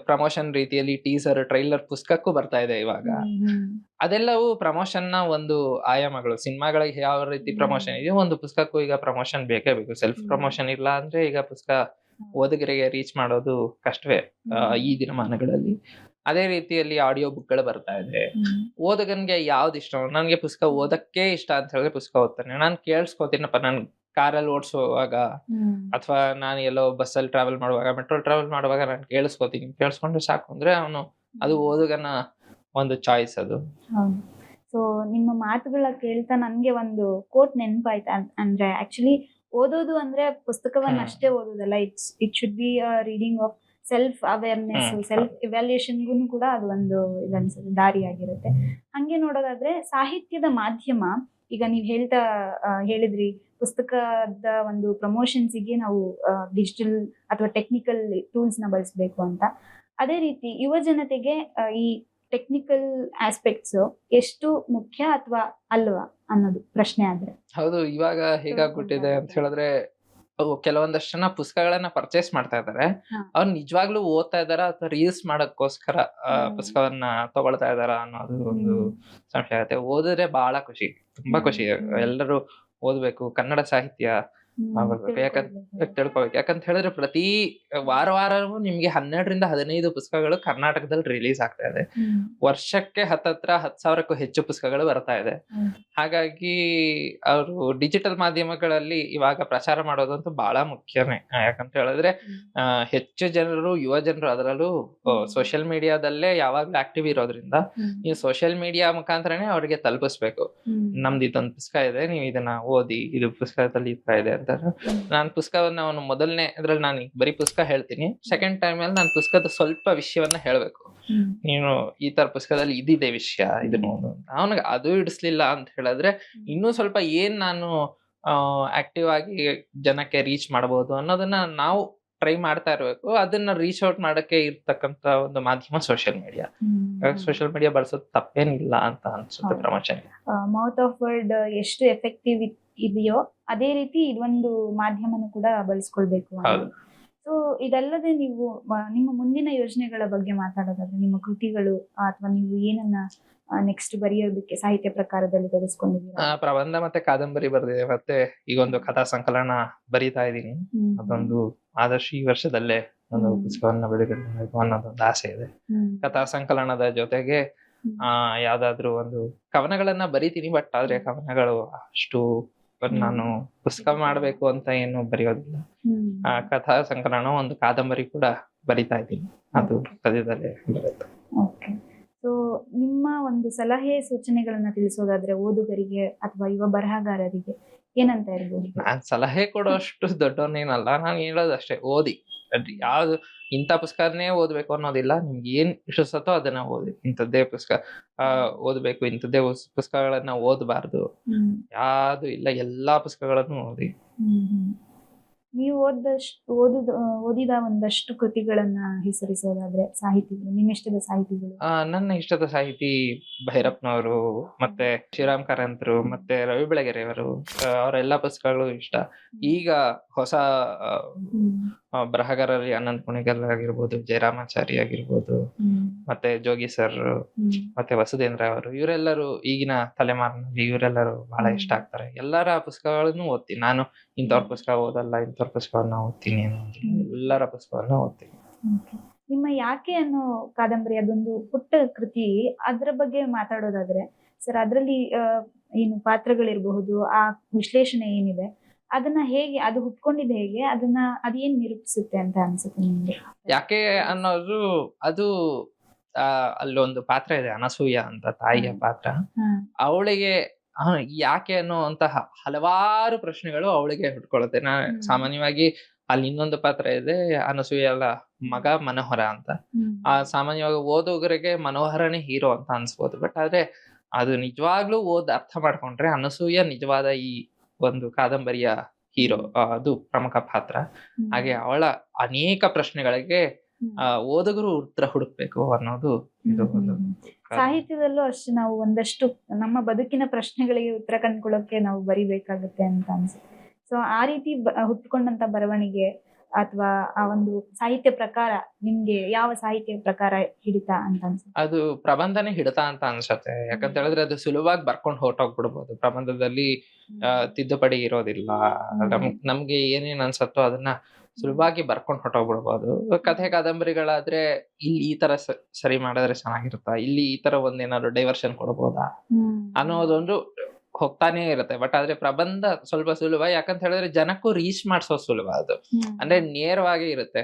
ಪ್ರಮೋಷನ್ ರೀತಿಯಲ್ಲಿ ಟೀಸರ್, ಟ್ರೈಲರ್ ಪುಸ್ತಕಕ್ಕೂ ಬರ್ತಾ ಇದೆ ಇವಾಗ. ಅದೆಲ್ಲವೂ ಪ್ರಮೋಷನ್ ನ ಒಂದು ಆಯಾಮಗಳು. ಸಿನಿಮಾಗಳಿಗೆ ಯಾವ ರೀತಿ ಪ್ರಮೋಷನ್ ಇದೆಯೋ ಒಂದು ಪುಸ್ತಕಕ್ಕೂ ಈಗ ಪ್ರಮೋಷನ್ ಬೇಕೇ ಬೇಕು. ಸೆಲ್ಫ್ ಪ್ರಮೋಷನ್ ಇಲ್ಲ ಅಂದ್ರೆ ಈಗ ಪುಸ್ತಕ ಓದುಗರಿಗೆ ರೀಚ್ ಮಾಡೋದು ಕಷ್ಟವೇ ಈ ದಿನಮಾನಗಳಲ್ಲಿ. ಅದೇ ರೀತಿಯಲ್ಲಿ ಆಡಿಯೋ ಬುಕ್ ಗಳು ಬರ್ತಾ ಇದೆ. ಓದುಗನ್ಗೆ ಯಾವ್ದು ಇಷ್ಟ, ನನ್ಗೆ ಪುಸ್ತಕ ಓದಕ್ಕೆ ಇಷ್ಟ ಅಂತ ಹೇಳಿದ್ರೆ ಪುಸ್ತಕ ಓದ್ತಾನೆ. ನಾನ್ ಕೇಳಿಸ್ಕೊತೀನಪ್ಪ, ನನ್ ಕಾರಲ್ಲಿ ಓಡಿಸುವಾಗ ಅಥವಾ ನಾನು ಎಲ್ಲೋ ಬಸ್ಸಲ್ಲಿ ಟ್ರಾವೆಲ್ ಮಾಡುವಾಗ, ಮೆಟ್ರೋ ಟ್ರಾವೆಲ್ ಮಾಡುವಾಗ ನಾನು ಕೇಳಿಸ್ಕೊಂಡ್ರೆ ಸಾಕು ಅಂದ್ರೆ ಅವನು ಅದು ಓದುಗನ ಒಂದು ಚಾಯ್ಸ್ ಅದು. ಸೊ ನಿಮ್ಮ ಮಾತುಗಳ ಕೇಳ್ತಾ ನನ್ಗೆ ಒಂದು ಕೋಟ್ ನೆನಪಾಯ್ತು. ಅಂದ್ರೆ ಆಕ್ಚುಲಿ ಓದೋದು ಅಂದ್ರೆ ಪುಸ್ತಕವನ್ನ ಅಷ್ಟೇ ಓದೋದಲ್ಲ, it should be reading of self awareness, self ಇವ್ಯಾಲ್ಯೂಯೇಷನ್ಗೂ ಕೂಡ ಅದು ಒಂದು ಇದನ್ಸುತ್ತೆ, ದಾರಿಯಾಗಿರುತ್ತೆ. ಹಂಗೆ ನೋಡೋದಾದ್ರೆ ಸಾಹಿತ್ಯದ ಮಾಧ್ಯಮ, ಈಗ ನೀವ್ ಹೇಳಿದ್ರಿ ಪುಸ್ತಕದ ಒಂದು ಪ್ರಮೋಷನ್ಸಿಗೆ ನಾವು ಡಿಜಿಟಲ್ ಅಥವಾ ಟೆಕ್ನಿಕಲ್ ಟೂಲ್ಸ್ ನ ಬಳಸಬೇಕು ಅಂತ. ಅದೇ ರೀತಿ ಯುವ ಜನತೆಗೆ ಈ ಟೆಕ್ನಿಕಲ್ ಆಸ್ಪೆಕ್ಟ್ಸ್ ಎಷ್ಟು ಮುಖ್ಯ ಅಥವಾ ಅಲ್ವಾ ಅನ್ನೋದು ಪ್ರಶ್ನೆ ಆದ್ರೆ. ಹೌದು, ಇವಾಗ ಹೇಗಾಗ್ಬಿಟ್ಟಿದೆ ಅಂತ ಹೇಳಿದ್ರೆ ಕೆಲವೊಂದಷ್ಟು ಜನ ಪುಸ್ತಕಗಳನ್ನ ಪರ್ಚೇಸ್ ಮಾಡ್ತಾ ಇದಾರೆ. ಅವ್ರು ನಿಜವಾಗ್ಲೂ ಓದ್ತಾ ಇದಾರ ಅಥವಾ ರೀಲ್ಸ್ ಮಾಡಕ್ಕೋಸ್ಕರ ಪುಸ್ತಕವನ್ನ ತಗೊಳ್ತಾ ಇದಾರ ಅನ್ನೋದು ಒಂದು ಸಂಶಯ ಆಗುತ್ತೆ. ಓದಿದ್ರೆ ಬಹಳ ಖುಷಿ, ತುಂಬಾ ಖುಷಿ. ಎಲ್ಲರೂ ಓದ್ಬೇಕು, ಕನ್ನಡ ಸಾಹಿತ್ಯ ತಿಳ್ಕೊಬೇಕು. ಯಾಕಂತ ಹೇಳಿದ್ರೆ ಪ್ರತಿ ವಾರವೂ ನಿಮ್ಗೆ 12ರಿಂದ 15 ಪುಸ್ತಕಗಳು ಕರ್ನಾಟಕದಲ್ಲಿ ರಿಲೀಸ್ ಆಗ್ತಾ ಇದೆ. ವರ್ಷಕ್ಕೆ ಹತ್ರ 10,000ಕ್ಕೂ ಹೆಚ್ಚು ಪುಸ್ತಕಗಳು ಬರ್ತಾ ಇದೆ. ಹಾಗಾಗಿ ಅವರು ಡಿಜಿಟಲ್ ಮಾಧ್ಯಮಗಳಲ್ಲಿ ಇವಾಗ ಪ್ರಚಾರ ಮಾಡೋದಂತೂ ಬಹಳ ಮುಖ್ಯನೇ. ಯಾಕಂತ ಹೇಳಿದ್ರೆ ಹೆಚ್ಚು ಜನರು, ಯುವ ಜನರು ಅದರಲ್ಲೂ ಸೋಷಿಯಲ್ ಮೀಡಿಯಾದಲ್ಲೇ ಯಾವಾಗ್ಲೂ ಆಕ್ಟಿವ್ ಇರೋದ್ರಿಂದ ನೀವು ಸೋಷಿಯಲ್ ಮೀಡಿಯಾ ಮುಖಾಂತರನೇ ಅವ್ರಿಗೆ ತಲುಪಿಸ್ಬೇಕು. ನಮ್ದು ಇದೊಂದು ಪುಸ್ತಕ ಇದೆ, ನೀವು ಇದನ್ನ ಓದಿ, ಇದು ಪುಸ್ತಕದಲ್ಲಿ ಇರ್ತಾ ಇದೆ ಅಂತ. ನಾನು ಪುಸ್ತಕವನ್ನ ಅವನು ಮೊದಲನೇ ಅದ್ರಲ್ಲಿ ನಾನು ಬರೀ ಪುಸ್ತಕ ಹೇಳ್ತೀನಿ, ಸೆಕೆಂಡ್ ಟೈಮ್ ಅಲ್ಲಿ ನಾನು ಪುಸ್ತಕದ ಸ್ವಲ್ಪ ವಿಷಯವನ್ನ ಹೇಳ್ಬೇಕು. ನೀನು ಈ ತರ ಪುಸ್ತಕದಲ್ಲಿ ಇದಿದೆ ವಿಷಯ, ಇದನ್ನು ಅವನಿಗೆ ಅದು ಇಡಿಸ್ಲಿಲ್ಲ ಅಂತ ಹೇಳಿದ್ರೆ ಇನ್ನೂ ಸ್ವಲ್ಪ ಏನ್ ನಾನು ಆಕ್ಟಿವ್ ಆಗಿ ಜನಕ್ಕೆ ರೀಚ್ ಮಾಡಬಹುದು ಅನ್ನೋದನ್ನ ನಾವು ಟ್ರೈ ಮಾಡ್ತಾ ಇರ್ಬೇಕು. ಅದನ್ನ ರೀಚ್ ಔಟ್ ಮಾಡಕ್ಕೆ ಇರ್ತಕ್ಕಂತ ಒಂದು ಮಾಧ್ಯಮ ಸೋಷಿಯಲ್ ಮೀಡಿಯಾ. ಸೋಷಿಯಲ್ ಮೀಡಿಯಾ ಬಳಸೋದು ತಪ್ಪೇನಿಲ್ಲ ಅಂತ ಅನ್ಸುತ್ತೆ ಪ್ರಮೋಷನ್. ಮೌತ್ ಆಫ್ ವರ್ಡ್ ಎಷ್ಟು ಎಫೆಕ್ಟಿವ್ ಇದೆಯೋ ಅದೇ ರೀತಿ ಇದೊಂದು ಮಾಧ್ಯಮನು ಕೂಡ ಬಳಸ್ಕೊಳ್ಬೇಕು. ಸೊ ಇದಲ್ಲದೆ ನೀವು ನಿಮ್ಮ ಮುಂದಿನ ಯೋಜನೆಗಳ ಬಗ್ಗೆ ಮಾತಾಡೋದಾದ್ರೆ, ನಿಮ್ಮ ಕೃತಿಗಳು ಅಥವಾ ನೀವು ಏನನ್ನ ನೆಕ್ಸ್ಟ್ ಬರೆಯೋದಕ್ಕೆ ಸಾಹಿತ್ಯ ಪ್ರಕಾರದಲ್ಲಿ ತೊಡಗಿಸ್ಕೊಂಡಿದ್ದೀರಾ? ಪ್ರಬಂಧ ಮತ್ತೆ ಕಾದಂಬರಿ ಬರ್ದಿದೆ, ಮತ್ತೆ ಈಗ ಒಂದು ಕಥಾ ಸಂಕಲನ ಬರೀತಾ ಇದ್ದೀನಿ. ಅದೊಂದು ಆದರ್ಶ ಈ ವರ್ಷದಲ್ಲೇ ಒಂದು ಪುಸ್ತಕವನ್ನ ಬಿಡುಗಡೆ ಮಾಡಬೇಕು ಅನ್ನೋದೊಂದು ಆಸೆ ಇದೆ. ಕಥಾ ಸಂಕಲನದ ಜೊತೆಗೆ ಯಾವ್ದಾದ್ರು ಒಂದು ಕವನಗಳನ್ನ ಬರೀತೀನಿ, ಬಟ್ ಆದ್ರೆ ಕವನಗಳು ಅಷ್ಟು ನಾನು ಪುಸ್ತಕ ಮಾಡ್ಬೇಕು ಅಂತ ಏನು ಬರೆಯೋದಿಲ್ಲ. ಕಥಾ ಸಂಕಲನ ಒಂದು ಕಾದಂಬರಿ ಕೂಡ ಬರಿತಾ ಇದ್ದೀನಿ, ಅದು ಸದ್ಯದಲ್ಲೇ ಬರುತ್ತೆ. ಓಕೆ. ಸೊ ನಿಮ್ಮ ಒಂದು ಸಲಹೆ ಸೂಚನೆಗಳನ್ನ ತಿಳಿಸೋದಾದ್ರೆ ಓದುಗರಿಗೆ ಅಥವಾ ಯುವ ಬರಹಗಾರರಿಗೆ ಏನಂತ ಇರ್ಬೋದು? ನಾನ್ ಸಲಹೆ ಕೊಡೋಷ್ಟು ದೊಡ್ಡವನೇನಲ್ಲ, ನಾನು ಹೇಳೋದಷ್ಟೇ, ಓದಿ. ಯಾವ್ದು ಇಂಥ ಪುಸ್ತಕನೇ ಓದ್ಬೇಕು ಅನ್ನೋದಿಲ್ಲ, ನಿಮ್ಗೆ ಏನ್ ಇಷ್ಟೋ ಅದನ್ನ ಓದಿ. ಇಂಥದ್ದೇ ಪುಸ್ತಕ ಓದ್ಬೇಕು, ಇಂಥದ್ದೇ ಪುಸ್ತಕಗಳನ್ನ ಓದಬಾರ್ದು ಯಾವ್ದು ಇಲ್ಲ, ಎಲ್ಲಾ ಪುಸ್ತಕಗಳನ್ನು ಓದಿ. ನೀವು ಓದಿದ ಒಂದಷ್ಟು ಕೃತಿಗಳನ್ನ ಹೆಸರಿಸೋದಾದ್ರೆ ಸಾಹಿತಿಗಳು, ನಿಮ್ಮಿಷ್ಟದ ಸಾಹಿತಿಗಳು? ನನ್ನ ಇಷ್ಟದ ಸಾಹಿತಿ ಭೈರಪ್ಪನವರು, ಮತ್ತೆ ಶ್ರೀರಾಮ್ ಕಾರಂತರು, ಮತ್ತೆ ರವಿ ಬೆಳಗೆರೆಯವರು, ಅವರೆಲ್ಲಾ ಪುಸ್ತಕಗಳು ಇಷ್ಟ. ಈಗ ಹೊಸ ಬರಹಗಾರರಲ್ಲಿ ಆನಂದ್ ಕುಣಿಗಲ್ ಆಗಿರ್ಬೋದು, ಜಯರಾಮಾಚಾರಿ ಆಗಿರ್ಬೋದು, ಮತ್ತೆ ಜೋಗಿ ಸರ್, ಮತ್ತೆ ವಸುಧೇಂದ್ರ ಅವರು, ಇವರೆಲ್ಲರೂ ಈಗಿನ ತಲೆಮಾರಿನಲ್ಲಿ ಇವರೆಲ್ಲರೂ ಬಹಳ ಇಷ್ಟ ಆಗ್ತಾರೆ. ಎಲ್ಲರ ಪುಸ್ತಕಗಳನ್ನು ಓದ್ತೀನಿ ನಾನು. ಇಂಥವ್ರ ಪುಸ್ತಕ ಓದಲ್ಲ, ಇಂಥವ್ರ ಪುಸ್ತಕವನ್ನ ಓದ್ತೀನಿ ಅನ್ನೋದಿಲ್ಲ, ಎಲ್ಲರ ಪುಸ್ತಕವನ್ನ ಓದ್ತೀನಿ. ನಿಮ್ಮ ಯಾಕೆ ಅನ್ನೋ ಕಾದಂಬರಿ ಅದೊಂದು ಪುಟ್ಟ ಕೃತಿ, ಅದ್ರ ಬಗ್ಗೆ ಮಾತಾಡೋದಾದ್ರೆ ಸರ್, ಅದ್ರಲ್ಲಿ ಏನು ಪಾತ್ರಗಳಿರಬಹುದು, ಆ ವಿಶ್ಲೇಷಣೆ ಏನಿದೆ, ಅದನ್ನ ಹೇಗೆ, ಅದು ಹುಟ್ಕೊಂಡಿದ್ದು ಹೇಗೆ, ಅದನ್ನ ಅದೇನ್ ನಿರೂಪಿಸುತ್ತೆ ಅಂತ ಅನ್ಸುತ್ತೆ ನಿಮ್ಗೆ? ಯಾಕೆ ಅನ್ನೋದು, ಅದು ಅಲ್ಲೊಂದು ಪಾತ್ರ ಇದೆ, ಅನಸೂಯ ಅಂತ, ತಾಯಿಯ ಪಾತ್ರ. ಅವಳಿಗೆ ಯಾಕೆ ಅನ್ನುವಂತಹ ಹಲವಾರು ಪ್ರಶ್ನೆಗಳು ಅವಳಿಗೆ ಹುಟ್ಕೊಳ್ಳುತ್ತೆ. ಸಾಮಾನ್ಯವಾಗಿ ಅಲ್ಲಿ ಇನ್ನೊಂದು ಪಾತ್ರ ಇದೆ, ಅನಸೂಯಳ ಮಗ ಮನೋಹರ ಅಂತ. ಸಾಮಾನ್ಯವಾಗಿ ಓದುಗರಿಗೆ ಮನೋಹರನೇ ಹೀರೋ ಅಂತ ಅನ್ಸ್ಬೋದು, ಬಟ್ ಆದ್ರೆ ಅದು ನಿಜವಾಗ್ಲೂ ಅರ್ಥ ಮಾಡ್ಕೊಂಡ್ರೆ ಅನಸೂಯ ನಿಜವಾದ ಈ ಒಂದು ಕಾದಂಬರಿಯ ಹೀರೋ, ಅದು ಪ್ರಮುಖ ಪಾತ್ರ. ಹಾಗೆ ಅವಳ ಅನೇಕ ಪ್ರಶ್ನೆಗಳಿಗೆ ಓದುಗರು ಉತ್ತರ ಹುಡುಕ್ಬೇಕು ಅನ್ನೋದು ಇದು ಒಂದು. ಸಾಹಿತ್ಯದಲ್ಲೂ ಅಷ್ಟೇ, ನಾವು ಒಂದಷ್ಟು ನಮ್ಮ ಬದುಕಿನ ಪ್ರಶ್ನೆಗಳಿಗೆ ಉತ್ತರ ಕಂಡುಕೊಳ್ಳೋಕೆ ನಾವು ಬರಿಬೇಕಾಗುತ್ತೆ ಅಂತ ಅನ್ಸುತ್ತೆ. ಸೊ ಆ ರೀತಿ ಹುಟ್ಕೊಂಡಂತ ಬರವಣಿಗೆ ಅಥವಾ ಆ ಒಂದು ಸಾಹಿತ್ಯ ಪ್ರಕಾರ, ನಿಮ್ಗೆ ಯಾವ ಸಾಹಿತ್ಯ ಪ್ರಕಾರ ಹಿಡಿತ ಅಂತ ಅನ್ಸುತ್ತೆ? ಅದು ಪ್ರಬಂಧನೇ ಹಿಡಿತ ಅಂತ ಅನ್ಸುತ್ತೆ. ಯಾಕಂತ ಹೇಳಿದ್ರೆ ಅದು ಸುಲಭವಾಗಿ ಬರ್ಕೊಂಡು ಹೊರಟೋಗ್ಬಿಡ್ಬೋದು. ಪ್ರಬಂಧದಲ್ಲಿ ತಿದ್ದುಪಡಿ ಇರೋದಿಲ್ಲ. ನಮ್ಗೆ ಏನೇನ್ ಅನ್ಸತ್ತೋ ಅದನ್ನ ಸುಲಭವಾಗಿ ಬರ್ಕೊಂಡು ಹೊರಟೋಗ್ಬಿಡ್ಬೋದು. ಕಥೆ ಕಾದಂಬರಿಗಳಾದ್ರೆ ಇಲ್ಲಿ ಈ ತರ ಸರಿ ಮಾಡಿದ್ರೆ ಚೆನ್ನಾಗಿರುತ್ತಾ, ಇಲ್ಲಿ ಈ ತರ ಒಂದೇನಾದ್ರು ಡೈವರ್ಷನ್ ಕೊಡ್ಬೋದಾ ಅನ್ನೋದೊಂದು ಹೋಗ್ತಾನೆ ಇರುತ್ತೆ. ಬಟ್ ಆದ್ರೆ ಪ್ರಬಂಧ ಸ್ವಲ್ಪ ಸುಲಭ, ಯಾಕಂತ ಹೇಳಿದ್ರೆ ಜನಕ್ಕೂ ರೀಚ್ ಮಾಡ್ಸೋ ಸುಲಭ. ಅದು ಅಂದ್ರೆ ನೇರವಾಗಿ ಇರುತ್ತೆ,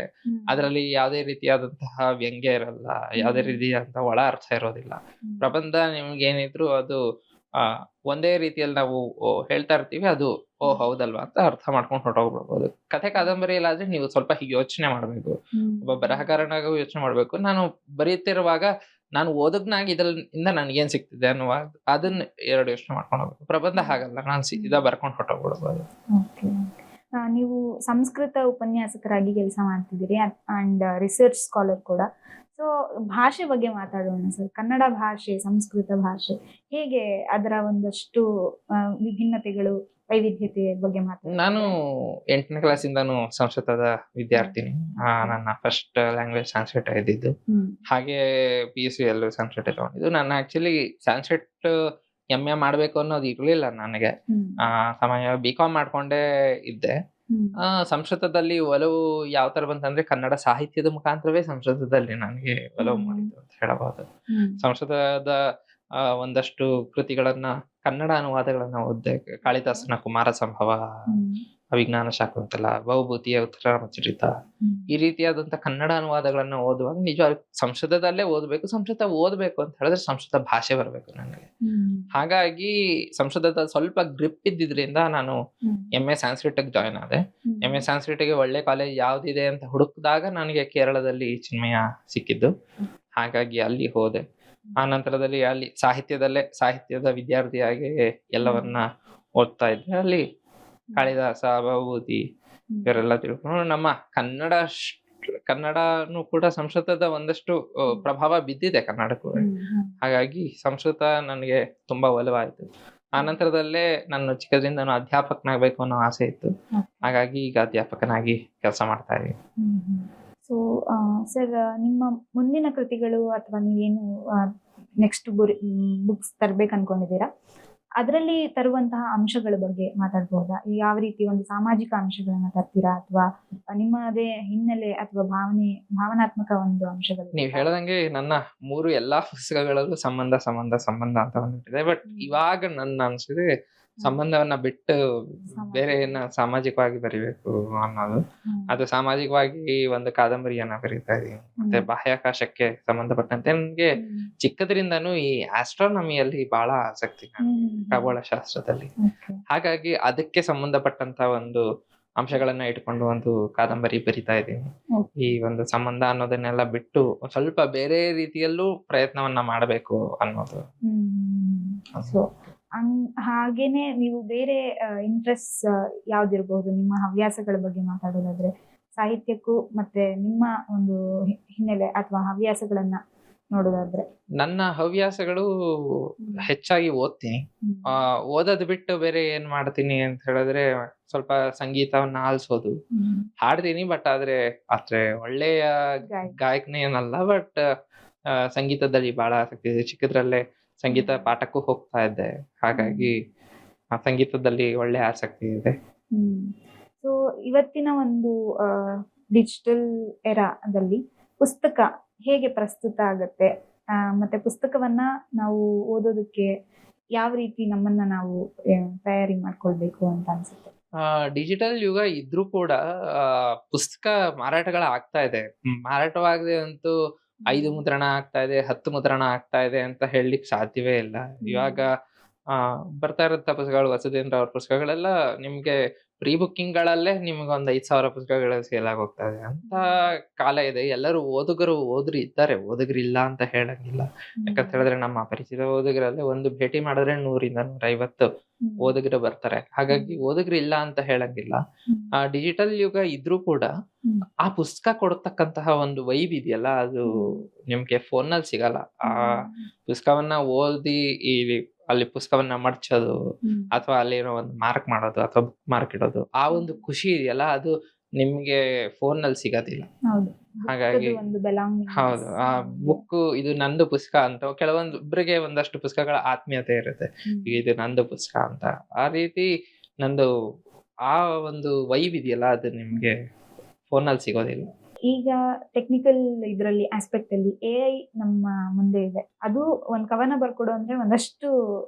ಅದರಲ್ಲಿ ಯಾವುದೇ ರೀತಿಯಾದಂತಹ ವ್ಯಂಗ್ಯ ಇರಲ್ಲ, ಯಾವುದೇ ರೀತಿಯಾದಂತಹ ಒಳ ಅರ್ಥ ಇರೋದಿಲ್ಲ. ಪ್ರಬಂಧ ನಿಮ್ಗೆ ಏನಿದ್ರು ಅದು ಒಂದೇ ರೀತಿಯಲ್ಲಿ ನಾವು ಹೇಳ್ತಾ ಇರ್ತೀವಿ, ಅದು ಹೌದಲ್ವಾ ಅಂತ ಅರ್ಥ ಮಾಡ್ಕೊಂಡು ಹೊರಟೋಗ್ಬಿಡ್ಬೋದು. ಕಥೆ ಕಾದಂಬರಿಯಲ್ಲಾದ್ರೆ ನೀವು ಸ್ವಲ್ಪ ಯೋಚನೆ ಮಾಡ್ಬೇಕು, ಒಬ್ಬ ಬರಹಗಾರನಾಗೂ ಯೋಚನೆ ಮಾಡ್ಬೇಕು. ನಾನು ಬರೀತಿರುವಾಗ ನಾನು ಓದಗ್ನಾಗಿ ಇದರಿಂದ ನನ್ಗೇನ್ ಸಿಗ್ತಿದೆ ಅನ್ನುವ ಅದನ್ನ ಎರಡು ಯೋಚನೆ ಮಾಡ್ಕೊಂಡು ಹೋಗ್ಬೇಕು. ಪ್ರಬಂಧ ಹಾಗಲ್ಲ, ನಾನು ಸೀದಾ ಬರ್ಕೊಂಡು ಹೊರಟೋಗ್ಬಿಡ್ಬೋದು. ನೀವು ಸಂಸ್ಕೃತ ಉಪನ್ಯಾಸಕರಾಗಿ ಕೆಲಸ ಮಾಡ್ತಿದ್ದೀರಿ ಅಂಡ್ ರಿಸರ್ಚ್ ಸ್ಕಾಲರ್ ಕೂಡ. ಸೊ ಭಾಷೆ ಬಗ್ಗೆ ಮಾತಾಡೋಣ ಸರ್. ಕನ್ನಡ ಭಾಷೆ, ಸಂಸ್ಕೃತ ಭಾಷೆ ಹೇಗೆ, ಅದರ ಒಂದಷ್ಟು ವಿಭಿನ್ನತೆಗಳು, ವೈವಿಧ್ಯತೆ ಬಗ್ಗೆ ಮಾತಾಡೋಣ. ನಾನು 8ನೇ ಕ್ಲಾಸಿಂದಾನು ಸಂಸ್ಕೃತದ ವಿದ್ಯಾರ್ಥಿನಿ. ನನ್ನ ಫಸ್ಟ್ ಲ್ಯಾಂಗ್ವೇಜ್ ಸಂಸ್ಕೃತ ಇದ್ದಿದ್ದು. ಹಾಗೆ PUC ಯಲ್ಲೂ ಸಂಸ್ಕೃತ ತಗೊಂಡಿದ್ದು. ನಾನು ಆಕ್ಚುಲಿ ಸಂಸ್ಕೃತ MA ಮಾಡ್ಬೇಕು ಅನ್ನೋದು ಇರ್ಲಿಲ್ಲ ನನಗೆ. ಸಾಮಾನ್ಯವಾಗಿ BCom ಮಾಡ್ಕೊಂಡೇ ಇದ್ದೆ. ಸಂಸ್ಕೃತದಲ್ಲಿ ಒಲವು ಯಾವ ತರ ಬಂತಂದ್ರೆ, ಕನ್ನಡ ಸಾಹಿತ್ಯದ ಮುಖಾಂತರವೇ ಸಂಸ್ಕೃತದಲ್ಲಿ ನನಗೆ ಒಲವು ಮಾಡಿದ್ದು ಅಂತ ಹೇಳಬಹುದು. ಸಂಸ್ಕೃತದ ಒಂದಷ್ಟು ಕೃತಿಗಳನ್ನ, ಕನ್ನಡ ಅನುವಾದಗಳನ್ನ ಓದ್ದೆ. ಕಾಳಿದಾಸನ ಕುಮಾರ ಸಂಭವ, ಅಭಿಜ್ಞಾನ ಶಾಕುಂತಲ, ಭವಭೂತಿಯ ಉತ್ತರಾಮಚರಿತ, ಈ ರೀತಿಯಾದಂತ ಕನ್ನಡ ಅನುವಾದಗಳನ್ನ ಓದುವಾಗ ನಿಜವಾಗಿ ಸಂಸ್ಕೃತದಲ್ಲೇ ಓದ್ಬೇಕು. ಸಂಸ್ಕೃತ ಓದ್ಬೇಕು ಅಂತ ಹೇಳಿದ್ರೆ ಸಂಸ್ಕೃತ ಭಾಷೆ ಬರ್ಬೇಕು ನನಗೆ. ಹಾಗಾಗಿ ಸಂಸ್ಕೃತದ ಸ್ವಲ್ಪ ಗ್ರಿಪ್ ಇದ್ದಿದ್ರಿಂದ ನಾನು MA ಸಂಸ್ಕೃತಕ್ಕೆ ಜಾಯ್ನ್ ಆದೆ. MA ಸಂಸ್ಕೃತಕ್ಕೆ ಒಳ್ಳೆ ಕಾಲೇಜ್ ಯಾವ್ದಿದೆ ಅಂತ ಹುಡುಕಿದಾಗ ನನಗೆ ಕೇರಳದಲ್ಲಿ ಚಿನ್ಮಯ ಸಿಕ್ಕಿದ್ದು. ಹಾಗಾಗಿ ಅಲ್ಲಿ ಹೋದೆ. ಆ ನಂತರದಲ್ಲಿ ಅಲ್ಲಿ ಸಾಹಿತ್ಯದ ವಿದ್ಯಾರ್ಥಿಯಾಗಿ ಎಲ್ಲವನ್ನ ಓದ್ತಾ ಇದ್ದೆ. ಅಲ್ಲಿ ಕಾಳಿದಾಸ, ಭವಭೂತಿ ಇವರೆಲ್ಲ ತಿಳ್ಕೊಂಡು ನಮ್ಮ ಕನ್ನಡನು ಕೂಡ ಸಂಸ್ಕೃತದ ಒಂದಷ್ಟು ಪ್ರಭಾವ ಬಿದ್ದಿದೆ ಕನ್ನಡಕ್ಕೂ. ಹಾಗಾಗಿ ಸಂಸ್ಕೃತ ನನಗೆ ತುಂಬಾ ಒಲವಾಯ್ತು. ಆ ನಂತರದಲ್ಲೇ ನಾನು ಚಿಕ್ಕದ್ರಿಂದ ಅಧ್ಯಾಪಕನಾಗಬೇಕು ಅನ್ನೋ ಆಸೆ ಇತ್ತು. ಹಾಗಾಗಿ ಈಗ ಅಧ್ಯಾಪಕನಾಗಿ ಕೆಲಸ ಮಾಡ್ತಾ ಇದ್ದೀನಿ. ಸೊ ಸರ್, ನಿಮ್ಮ ಮುಂದಿನ ಕೃತಿಗಳು ಅಥವಾ ನೀವೇನು ನೆಕ್ಸ್ಟ್ ಬುಕ್ಸ್ ತರ್ಬೇಕು ಅನ್ಕೊಂಡಿದ್ದೀರಾ, ಅದರಲ್ಲಿ ತರುವಂತಹ ಅಂಶಗಳ ಬಗ್ಗೆ ಮಾತಾಡಬಹುದಾ? ಯಾವ ರೀತಿ ಒಂದು ಸಾಮಾಜಿಕ ಅಂಶಗಳನ್ನ ತರ್ತೀರಾ, ಅಥವಾ ನಿಮ್ಮದೇ ಹಿನ್ನೆಲೆ ಅಥವಾ ಭಾವನಾತ್ಮಕ ಒಂದು ಅಂಶಗಳು? ನೀವ್ ಹೇಳ್ದಂಗೆ ನನ್ನ 3 ಎಲ್ಲಾ ಪುಸ್ತಕಗಳಲ್ಲೂ ಸಂಬಂಧ ಸಂಬಂಧ ಸಂಬಂಧ ಅಂತ ಬಂದ್ಬಿಟ್ಟಿದೆ. ಬಟ್ ಇವಾಗ ನನ್ನ ಅನ್ಸಿದೆ ಸಂಬಂಧವನ್ನ ಬಿಟ್ಟು ಬೇರೆ ಏನ ಸಾಮಾಜಿಕವಾಗಿ ಬರಿಬೇಕು ಅನ್ನೋದು. ಅದು ಸಾಮಾಜಿಕವಾಗಿ ಒಂದು ಕಾದಂಬರಿಯನ್ನ ಬರೀತಾ ಇದೀನಿ. ಮತ್ತೆ ಬಾಹ್ಯಾಕಾಶಕ್ಕೆ ಸಂಬಂಧಪಟ್ಟಂತೆ ನನ್ಗೆ ಚಿಕ್ಕದ್ರಿಂದಾನು ಈ ಆಸ್ಟ್ರಾನಮಿಯಲ್ಲಿ ಬಹಳ ಆಸಕ್ತಿ, ಖಗೋಳ ಶಾಸ್ತ್ರದಲ್ಲಿ. ಹಾಗಾಗಿ ಅದಕ್ಕೆ ಸಂಬಂಧಪಟ್ಟಂತ ಒಂದು ಅಂಶಗಳನ್ನ ಇಟ್ಕೊಂಡು ಒಂದು ಕಾದಂಬರಿ ಬರಿತಾ ಇದ್ದೀನಿ. ಈ ಒಂದು ಸಂಬಂಧ ಅನ್ನೋದನ್ನೆಲ್ಲ ಬಿಟ್ಟು ಸ್ವಲ್ಪ ಬೇರೆ ರೀತಿಯಲ್ಲೂ ಪ್ರಯತ್ನವನ್ನ ಮಾಡಬೇಕು ಅನ್ನೋದು. ಸೊ ಹಾಗೇನೆ ನೀವು ಬೇರೆ ಇಂಟ್ರೆಸ್ಟ್ ಯಾವ್ದಿರ್ಬಹುದು ನಿಮ್ಮ ಹವ್ಯಾಸಗಳ ಬಗ್ಗೆ ಮಾತಾಡೋದಾದ್ರೆ, ಸಾಹಿತ್ಯಕ್ಕೂ ಮತ್ತೆ ನಿಮ್ಮ ಒಂದು ಹಿನ್ನೆಲೆ ಅಥವಾ ಹವ್ಯಾಸಗಳನ್ನ ನೋಡೋದಾದ್ರೆ? ನನ್ನ ಹವ್ಯಾಸಗಳು ಹೆಚ್ಚಾಗಿ ಓದ್ತೀನಿ. ಓದೋದ್ ಬಿಟ್ಟು ಬೇರೆ ಏನ್ ಮಾಡ್ತೀನಿ ಅಂತ ಹೇಳಿದ್ರೆ, ಸ್ವಲ್ಪ ಸಂಗೀತವನ್ನ ಆಲಿಸೋದು. ಹಾಡ್ತೀನಿ, ಬಟ್ ಆದ್ರೆ ಒಳ್ಳೆಯ ಗಾಯಕನೇ ಏನಲ್ಲ. ಬಟ್ ಸಂಗೀತದಲ್ಲಿ ಬಹಳ ಆಸಕ್ತಿ ಇದೆ. ಚಿಕ್ಕದ್ರಲ್ಲೇ ಸಂಗೀತ ಪಾಠಕ್ಕೂ ಹೋಗ್ತಾ ಇದ್ದೆ. ಹಾಗಾಗಿ ಸಂಗೀತದಲ್ಲಿ ಒಳ್ಳೆ ಆಸಕ್ತಿ ಇದೆ. ಸೊ ಇವತ್ತಿನ ಒಂದು ಡಿಜಿಟಲ್ ಎರಾದಲ್ಲಿ ಪುಸ್ತಕ ಹೇಗೆ ಪ್ರಸ್ತುತ ಆಗತ್ತೆ, ಮತ್ತೆ ಪುಸ್ತಕವನ್ನ ನಾವು ಓದೋದಕ್ಕೆ ಯಾವ ರೀತಿ ನಮ್ಮನ್ನ ನಾವು ತಯಾರಿ ಮಾಡ್ಕೊಳ್ಬೇಕು ಅಂತ ಅನ್ಸುತ್ತೆ? ಡಿಜಿಟಲ್ ಯುಗ ಇದ್ರೂ ಕೂಡ ಪುಸ್ತಕ ಮಾರಾಟಗಳ ಆಗ್ತಾ ಇದೆ. ಮಾರಾಟವಾಗದೆ ಅಂತೂ 5 ಮುದ್ರಣ ಆಗ್ತಾ ಇದೆ, 10 ಮುದ್ರಣ ಆಗ್ತಾ ಇದೆ ಅಂತ ಹೇಳಲಿಕ್ಕೆ ಸಾಧ್ಯವೇ ಇಲ್ಲ. ಇವಾಗ ಬರ್ತಾ ಇರುವಂತ ಪುಸ್ತಕಗಳು, ವಸುಧೇಂದ್ರ ಅವ್ರ ಪುಸ್ತಕಗಳೆಲ್ಲ ನಿಮ್ಗೆ ಪ್ರೀ ಬುಕ್ಕಿಂಗ್ ಗಳಲ್ಲೇ ನಿಮ್ಗೆ ಒಂದ್ 5,000 ಪುಸ್ತಕಗಳು ಸೇಲ್ ಆಗಿ ಹೋಗ್ತಾ ಇದೆ. ಅಂತ ಕಾಲ ಇದೆ. ಎಲ್ಲರೂ ಓದುಗರು ಇದ್ದಾರೆ, ಓದುಗರಿಲ್ಲ ಅಂತ ಹೇಳಂಗಿಲ್ಲ. ಯಾಕಂತ ಹೇಳಿದ್ರೆ ನಮ್ಮ ಪರಿಚಿತ ಓದುಗರಲ್ಲೇ ಒಂದು ಭೇಟಿ ಮಾಡಿದ್ರೆ 100ರಿಂದ 150 ಓದುಗರು ಬರ್ತಾರೆ. ಹಾಗಾಗಿ ಓದುಗರು ಇಲ್ಲ ಅಂತ ಹೇಳಂಗಿಲ್ಲ. ಡಿಜಿಟಲ್ ಯುಗ ಇದ್ರೂ ಕೂಡ ಆ ಪುಸ್ತಕ ಕೊಡತಕ್ಕಂತಹ ಒಂದು ವೈಬ್ ಇದೆಯಲ್ಲ, ಅದು ನಿಮ್ಗೆ ಫೋನ್ ನಲ್ಲಿ ಸಿಗಲ್ಲ. ಆ ಪುಸ್ತಕವನ್ನ ಓದಿ ಅಲ್ಲಿ ಪುಸ್ತಕವನ್ನ ಮಡ್ಚೋದು, ಅಥವಾ ಅಲ್ಲಿರೋ ಒಂದು ಮಾರ್ಕ್ ಮಾಡೋದು, ಅಥವಾ ಬುಕ್ ಮಾರ್ಕ್ ಇಡೋದು, ಆ ಒಂದು ಖುಷಿ ಇದೆಯಲ್ಲ, ಅದು ನಿಮ್ಗೆ ಫೋನ್ ನಲ್ಲಿ ಸಿಗೋದಿಲ್ಲ. ಹಾಗಾಗಿ ಹೌದು, ಆ ಬುಕ್ ಇದು ನಂದು ಪುಸ್ತಕ ಅಂತ ಕೆಲವೊಂದೊಬ್ರಿಗೆ ಒಂದಷ್ಟು ಪುಸ್ತಕಗಳ ಆತ್ಮೀಯತೆ ಇರುತ್ತೆ. ಇದು ನಂದು ಪುಸ್ತಕ ಅಂತ. ಆ ರೀತಿ ನಂದು ಆ ಒಂದು ವೈಬ್ ಇದೆಯಲ್ಲ, ಅದು ನಿಮ್ಗೆ ಫೋನ್ ನಲ್ಲಿ ಸಿಗೋದಿಲ್ಲ. ಈಗ ಟೆಕ್ನಿಕಲ್ ಇದರಲ್ಲಿ ಆಸ್ಪೆಕ್ಟ್ ಅಲ್ಲಿ AI ನಮ್ಮ ಮುಂದೆ ಇದೆ. ಅದು ಒಂದ್ ಕವನ ಬರ್ಕೊಡು ಅಂದ್ರೆ ಒಂದಷ್ಟು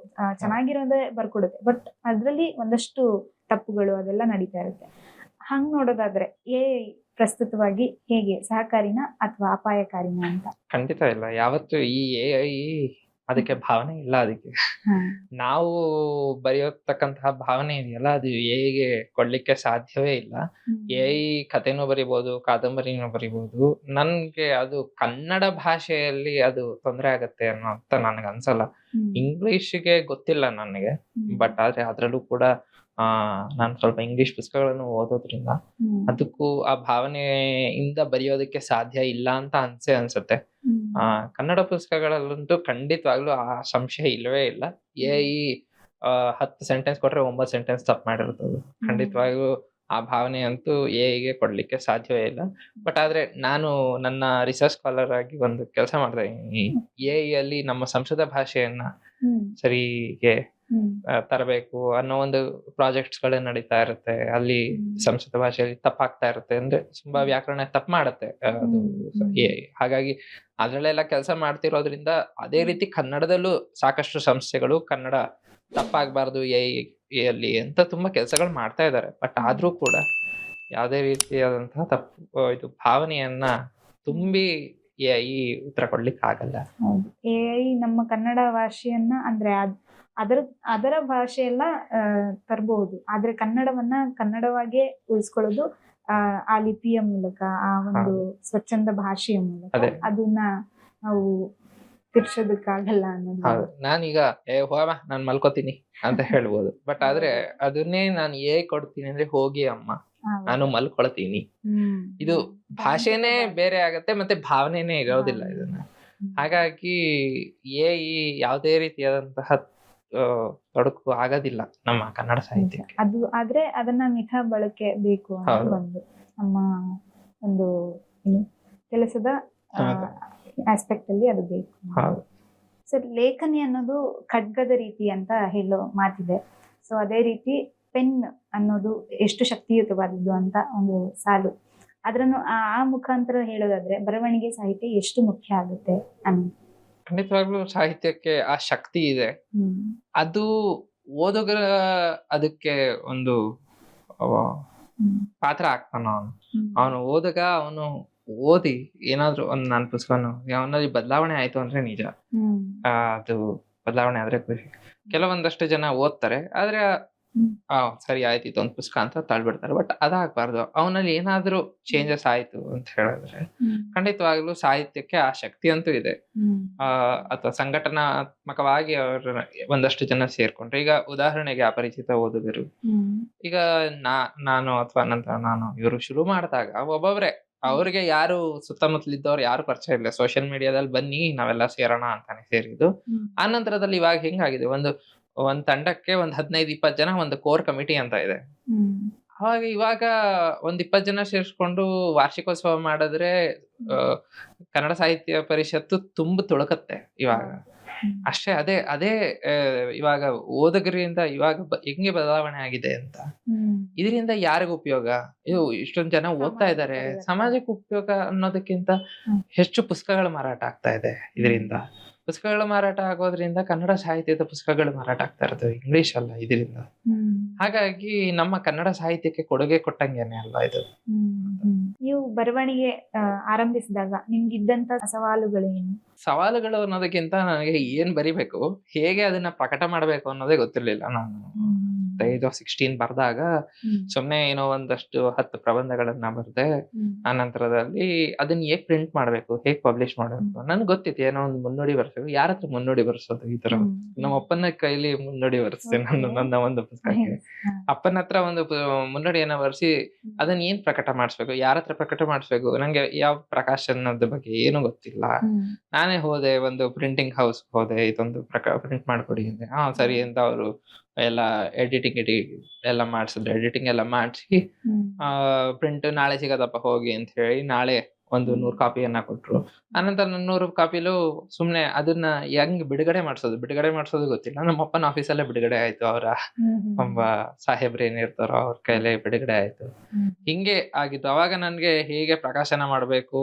ಚೆನ್ನಾಗಿರೋದೇ ಬರ್ಕೊಡುತ್ತೆ, ಬಟ್ ಅದ್ರಲ್ಲಿ ಒಂದಷ್ಟು ತಪ್ಪುಗಳು ಅದೆಲ್ಲ ನಡೀತಾ ಇರುತ್ತೆ. ಹಂಗ್ ನೋಡೋದಾದ್ರೆ AI ಪ್ರಸ್ತುತವಾಗಿ ಹೇಗೆ ಸಹಕಾರಿನ ಅಥವಾ ಅಪಾಯಕಾರಿನ ಅಂತ? ಖಂಡಿತ ಇಲ್ಲ. ಯಾವತ್ತು ಈ AI ಅದಕ್ಕೆ ಭಾವನೆ ಇಲ್ಲ. ಅದಕ್ಕೆ ನಾವು ಬರೆಯತಕ್ಕಂತಹ ಭಾವನೆ ಇದೆಯಲ್ಲ, ಅದು AI ಕೊಡ್ಲಿಕ್ಕೆ ಸಾಧ್ಯವೇ ಇಲ್ಲ. AI ಕಥೆನೂ ಬರಿಬಹುದು, ಕಾದಂಬರಿನೂ ಬರಿಬಹುದು. ನನ್ಗೆ ಅದು ಕನ್ನಡ ಭಾಷೆಯಲ್ಲಿ ಅದು ತೊಂದರೆ ಆಗತ್ತೆ ಅಂತ ನನ್ಗೆ ಅನ್ಸಲ್ಲ. ಇಂಗ್ಲಿಷ್ಗೆ ಗೊತ್ತಿಲ್ಲ ನನಗೆ, ಬಟ್ ಆದ್ರೆ ಅದ್ರಲ್ಲೂ ಕೂಡ ನಾನು ಸ್ವಲ್ಪ ಇಂಗ್ಲಿಷ್ ಪುಸ್ತಕಗಳನ್ನು ಓದೋದ್ರಿಂದ ಅದಕ್ಕೂ ಆ ಭಾವನೆಯಿಂದ ಬರೆಯೋದಕ್ಕೆ ಸಾಧ್ಯ ಇಲ್ಲ ಅಂತ ಅನ್ಸುತ್ತೆ. ಕನ್ನಡ ಪುಸ್ತಕಗಳಲ್ಲಂತೂ ಖಂಡಿತವಾಗ್ಲೂ ಆ ಸಂಶಯ ಇಲ್ಲವೇ ಇಲ್ಲ. AI 10 ಸೆಂಟೆನ್ಸ್ ಕೊಟ್ರೆ 9 ಸೆಂಟೆನ್ಸ್ ತಪ್ಪು ಮಾಡಿರ್ತದೆ. ಖಂಡಿತವಾಗ್ಲೂ ಆ ಭಾವನೆ ಅಂತೂ AI ಕೊಡ್ಲಿಕ್ಕೆ ಸಾಧ್ಯವೇ ಇಲ್ಲ. ಬಟ್ ಆದ್ರೆ ನಾನು ನನ್ನ ರಿಸರ್ಚ್ ಸ್ಕಾಲರ್ ಆಗಿ ಒಂದು ಕೆಲಸ ಮಾಡ್ತಾ ಇದ್ದೀನಿ. AI ಅಲ್ಲಿ ನಮ್ಮ ಸಂಸ್ಕೃತ ಭಾಷೆಯನ್ನ ಸರಿಗೆ ತರಬೇಕು ಅನ್ನೋ ಒಂದು ಪ್ರಾಜೆಕ್ಟ್ಸ್ ಗಳು ನಡೀತಾ ಇರುತ್ತೆ. ಅಲ್ಲಿ ಸಂಸ್ಕೃತ ಭಾಷೆಯಲ್ಲಿ ತಪ್ಪಾಗ್ತಾ ಇರುತ್ತೆ, ಅಂದ್ರೆ ತುಂಬಾ ವ್ಯಾಕರಣ ತಪ್ಪು ಮಾಡುತ್ತೆ ಅದು AI. ಹಾಗಾಗಿ ಅದ್ರಲ್ಲೆಲ್ಲ ಕೆಲಸ ಮಾಡ್ತಿರೋದ್ರಿಂದ ಅದೇ ರೀತಿ ಕನ್ನಡದಲ್ಲೂ ಸಾಕಷ್ಟು ಸಂಸ್ಥೆಗಳು ಕನ್ನಡ ತಪ್ಪಾಗಬಾರ್ದು AI ಅಲ್ಲಿ ಅಂತ ತುಂಬಾ ಕೆಲಸಗಳು ಮಾಡ್ತಾ ಇದ್ದಾರೆ. ಬಟ್ ಆದ್ರೂ ಕೂಡ ಯಾವುದೇ ರೀತಿಯಾದಂತಹ ಇದು ಭಾವನೆಯನ್ನ ತುಂಬಿ AI ಉತ್ತರ ಕೊಡ್ಲಿಕ್ಕೆ ಆಗಲ್ಲ. AI ನಮ್ಮ ಕನ್ನಡ ಭಾಷೆಯನ್ನ ಅಂದ್ರೆ ಅದರ ಭಾಷೆಯೆಲ್ಲ ತರಬಹುದು, ಆದ್ರೆ ಕನ್ನಡವನ್ನ ಕನ್ನಡವಾಗೇ ಉಳಿಸ್ಕೊಳ್ಳೋದು ಆ ಲಿಪಿಯ ಮೂಲಕ, ಆ ಒಂದು ಸ್ವಚ್ಛಂದ ಭಾಷೆಯ ಮೂಲಕ ಅದನ್ನ ನಾವು ತಿರ್ಸೋದಕ್ಕಾಗಲ್ಲ ಅನ್ನೋದು. ನಾನೀಗ ಹೋಗಮ್ಮ ನಾನ್ ಮಲ್ಕೋತೀನಿ ಅಂತ ಹೇಳ್ಬೋದು. ಬಟ್ ಆದ್ರೆ ಅದನ್ನೇ ನಾನು ಕೊಡ್ತೀನಿ ಅಂದ್ರೆ, ಹೋಗಿ ಅಮ್ಮ ನಾನು ಮಲ್ಕೊಳ್ತೀನಿ, ಇದು ಭಾಷೆನೇ ಬೇರೆ ಆಗತ್ತೆ, ಮತ್ತೆ ಭಾವನೆನೇ ಇರೋದಿಲ್ಲ ಇದನ್ನ. ಹಾಗಾಗಿ AI ಯಾವುದೇ ರೀತಿಯಾದಂತಹ ತೊಡಕು ಆಗೋದಿಲ್ಲ ನಮ್ಮ ಕನ್ನಡ ಸಾಹಿತ್ಯಕ್ಕೆ. ಅದು ಆದ್ರೆ ಅದನ್ನ ಮಿತ ಬಳಕೆ ಬೇಕು ಅಂತ ಒಂದು ನಮ್ಮ ಒಂದು ಕೆಲಸದ ಆಸ್ಪೆಕ್ಟ್ ಅಲ್ಲಿ ಅದು ಬೇಕು. ಸರ್, ಲೇಖನಿ ಅನ್ನೋದು ಖಡ್ಗದ ರೀತಿ ಅಂತ ಹೇಳೋ ಮಾತಿದೆ. ಸೊ ಅದೇ ರೀತಿ ಪೆನ್ ಅನ್ನೋದು ಎಷ್ಟು ಶಕ್ತಿಯುತವಾದದ್ದು ಅಂತ ಒಂದು ಸಾಲು. ಅದ್ರನ್ನು ಆ ಮುಖಾಂತರ ಹೇಳೋದಾದ್ರೆ ಬರವಣಿಗೆ ಸಾಹಿತ್ಯ ಎಷ್ಟು ಮುಖ್ಯ ಆಗುತ್ತೆ ಅನ್ನೋದು. ಖಂಡಿತವಾಗ್ಲೂ ಸಾಹಿತ್ಯಕ್ಕೆ ಆ ಶಕ್ತಿ ಇದೆ. ಅದು ಓದುಗರ ಅದಕ್ಕೆ ಒಂದು ಪಾತ್ರ ಆಗ್ತಾನ. ಅವನು ಓದುಗ, ಅವನು ಓದಿ ಏನಾದ್ರು ಒಂದ್ ನಾನ್ ಪುಸ್ತಕನು ಅವನಲ್ಲಿ ಬದಲಾವಣೆ ಆಯ್ತು ಅಂದ್ರೆ ನಿಜ. ಅದು ಬದಲಾವಣೆ ಆದ್ರೆ ಖುಷಿ. ಕೆಲವೊಂದಷ್ಟು ಜನ ಓದ್ತಾರೆ, ಆದ್ರೆ ಸರಿ ಆಯ್ತು ಇದೊಂದು ಪುಸ್ತಕ ಅಂತ ತಳ್ಬಿಡ್ತಾರೆ. ಬಟ್ ಅದಾಗಬಾರ್ದು. ಅವನಲ್ಲಿ ಏನಾದ್ರೂ ಚೇಂಜಸ್ ಆಯ್ತು ಅಂತ ಹೇಳಿದ್ರೆ ಖಂಡಿತವಾಗ್ಲೂ ಸಾಹಿತ್ಯಕ್ಕೆ ಆ ಶಕ್ತಿ ಅಂತೂ ಇದೆ. ಅಥವಾ ಸಂಘಟನಾತ್ಮಕವಾಗಿ ಅವ್ರ ಒಂದಷ್ಟು ಜನ ಸೇರ್ಕೊಂಡ್ರೆ, ಈಗ ಉದಾಹರಣೆಗೆ ಅಪರಿಚಿತ ಓದುಗರು, ಈಗ ನಾನು ಅಥವಾ ನಂತರ ನಾನು ಇವರು ಶುರು ಮಾಡಿದಾಗ ಒಬ್ಬೊಬ್ರೆ, ಅವ್ರಿಗೆ ಯಾರು ಸುತ್ತಮುತ್ತಲಿದ್ದವ್ರು ಯಾರು ಪರಿಚಯ ಇಲ್ಲ. ಸೋಷಿಯಲ್ ಮೀಡಿಯಾದಲ್ಲಿ ಬನ್ನಿ ನಾವೆಲ್ಲ ಸೇರೋಣ ಅಂತಾನೆ ಸೇರಿದ್ದು. ಆ ನಂತರದಲ್ಲಿ ಇವಾಗ ಹೆಂಗಾಗಿದೆ, ಒಂದ್ ತಂಡಕ್ಕೆ 15-20 ಜನ ಒಂದು ಕೋರ್ ಕಮಿಟಿ ಅಂತ ಇದೆ. ಅವಾಗ ಇವಾಗ 20 ಜನ ಸೇರ್ಸ್ಕೊಂಡು ವಾರ್ಷಿಕೋತ್ಸವ ಮಾಡಿದ್ರೆ ಕನ್ನಡ ಸಾಹಿತ್ಯ ಪರಿಷತ್ತು ತುಳುಕತ್ತೆ ಇವಾಗ. ಅಷ್ಟೇ. ಅದೇ ಇವಾಗ ಓದುಗರಿಂದ ಇವಾಗ ಹೆಂಗೆ ಬದಲಾವಣೆ ಆಗಿದೆ ಅಂತ. ಇದರಿಂದ ಯಾರಿಗ ಉಪಯೋಗ? ಇಷ್ಟೊಂದ್ ಜನ ಓದ್ತಾ ಇದ್ದಾರೆ, ಸಮಾಜಕ್ಕೆ ಉಪಯೋಗ ಅನ್ನೋದಕ್ಕಿಂತ ಹೆಚ್ಚು ಪುಸ್ತಕಗಳ ಮಾರಾಟ ಆಗ್ತಾ ಇದೆ. ಇದರಿಂದ ಪುಸ್ತಕಗಳ ಮಾರಾಟ ಆಗೋದ್ರಿಂದ ಕನ್ನಡ ಸಾಹಿತ್ಯದ ಪುಸ್ತಕಗಳು ಮಾರಾಟ ಆಗ್ತಾ ಇರೋದು, ಇಂಗ್ಲಿಷ್ ಅಲ್ಲ ಇದರಿಂದ. ಹಾಗಾಗಿ ನಮ್ಮ ಕನ್ನಡ ಸಾಹಿತ್ಯಕ್ಕೆ ಕೊಡುಗೆ ಕೊಟ್ಟಂಗೇನೆ ಅಲ್ವಾ ಇದು. ನೀವು ಬರವಣಿಗೆ ಆರಂಭಿಸಿದಾಗ ನಿಮ್ಗಿದ್ದಂತ ಸವಾಲುಗಳೇನು? ಸವಾಲುಗಳು ಅನ್ನೋದಕ್ಕಿಂತ ನನಗೆ ಏನ್ ಬರಿಬೇಕು, ಹೇಗೆ ಅದನ್ನ ಪ್ರಕಟ ಮಾಡ್ಬೇಕು ಅನ್ನೋದೇ ಗೊತ್ತಿರ್ಲಿಲ್ಲ. ನಾನು 16 ಬರ್ದಾಗ ಸುಮ್ನೆ ಏನೋ ಒಂದಷ್ಟು 10 ಪ್ರಬಂಧಗಳನ್ನ ಬರ್ದೆ. ಆ ನಂತರದಲ್ಲಿ ಅದನ್ನ ಹೇಗ್ ಪ್ರಿಂಟ್ ಮಾಡ್ಬೇಕು, ಹೇಗ್ ಪಬ್ಲಿಷ್ ಮಾಡ್ಬೇಕು ನನ್ಗೆ ಗೊತ್ತಿತ್ತು. ಏನೋ ಒಂದು ಮುನ್ನುಡಿ ಬರ್ಸ್ಬೇಕು. ಯಾರ ಹತ್ರ ಮುನ್ನುಡಿ ಬರ್ಸೋದು ಈ ತರ? ನಮ್ಮ ಅಪ್ಪನ ಕೈಲಿ ಮುನ್ನುಡಿ ಬರ್ಸ್ತೆ ನನ್ನ ಒಂದು ಪುಸ್ತಕಕ್ಕೆ. ಅಪ್ಪನ ಹತ್ರ ಒಂದು ಮುನ್ನುಡಿಯನ್ನ ಬರ್ಸಿ ಅದನ್ನ ಏನ್ ಪ್ರಕಟ ಮಾಡಿಸ್ಬೇಕು, ಯಾರ ಹತ್ರ ಪ್ರಕಟ ಮಾಡಿಸ್ಬೇಕು, ನಂಗೆ ಯಾವ ಪ್ರಕಾಶನದ ಬಗ್ಗೆ ಏನು ಗೊತ್ತಿಲ್ಲ. ನಾನೇ ಹೋದೆ, ಒಂದು ಪ್ರಿಂಟಿಂಗ್ ಹೌಸ್ ಹೋದೆ, ಇದೊಂದು ಪ್ರಿಂಟ್ ಮಾಡ್ಕೊಡಿ ಅಂದೆ. ಸರಿ ಅಂತ ಅವರು ಎಲ್ಲ ಎಡಿಟಿಂಗ್ ಎಲ್ಲ ಮಾಡಿಸಿದ್ರು. ಎಡಿಟಿಂಗ್ ಎಲ್ಲ ಮಾಡಿಸಿ ಪ್ರಿಂಟ್ ನಾಳೆ ಸಿಗದಪ್ಪ ಹೋಗಿ ಅಂತ ಹೇಳಿ ನಾಳೆ ಒಂದು 100 ಕಾಪಿಯನ್ನ ಕೊಟ್ರು. ಆನಂತರ 100 ಕಾಪಿಲೂ ಸುಮ್ನೆ ಅದನ್ನ ಹೆಂಗ್ ಬಿಡುಗಡೆ ಮಾಡ್ಸೋದು ಗೊತ್ತಿಲ್ಲ. ನಮ್ಮ ಅಪ್ಪನ ಆಫೀಸಲ್ಲೇ ಬಿಡುಗಡೆ ಆಯ್ತು. ಅವರ ಒಬ್ಬ ಸಾಹೇಬ್ರು ಏನಿರ್ತಾರೋ ಅವ್ರ ಕೈಲೇ ಬಿಡುಗಡೆ ಆಯ್ತು. ಹಿಂಗೆ ಆಗಿತ್ತು. ಅವಾಗ ನನ್ಗೆ ಹೇಗೆ ಪ್ರಕಾಶನ ಮಾಡ್ಬೇಕು,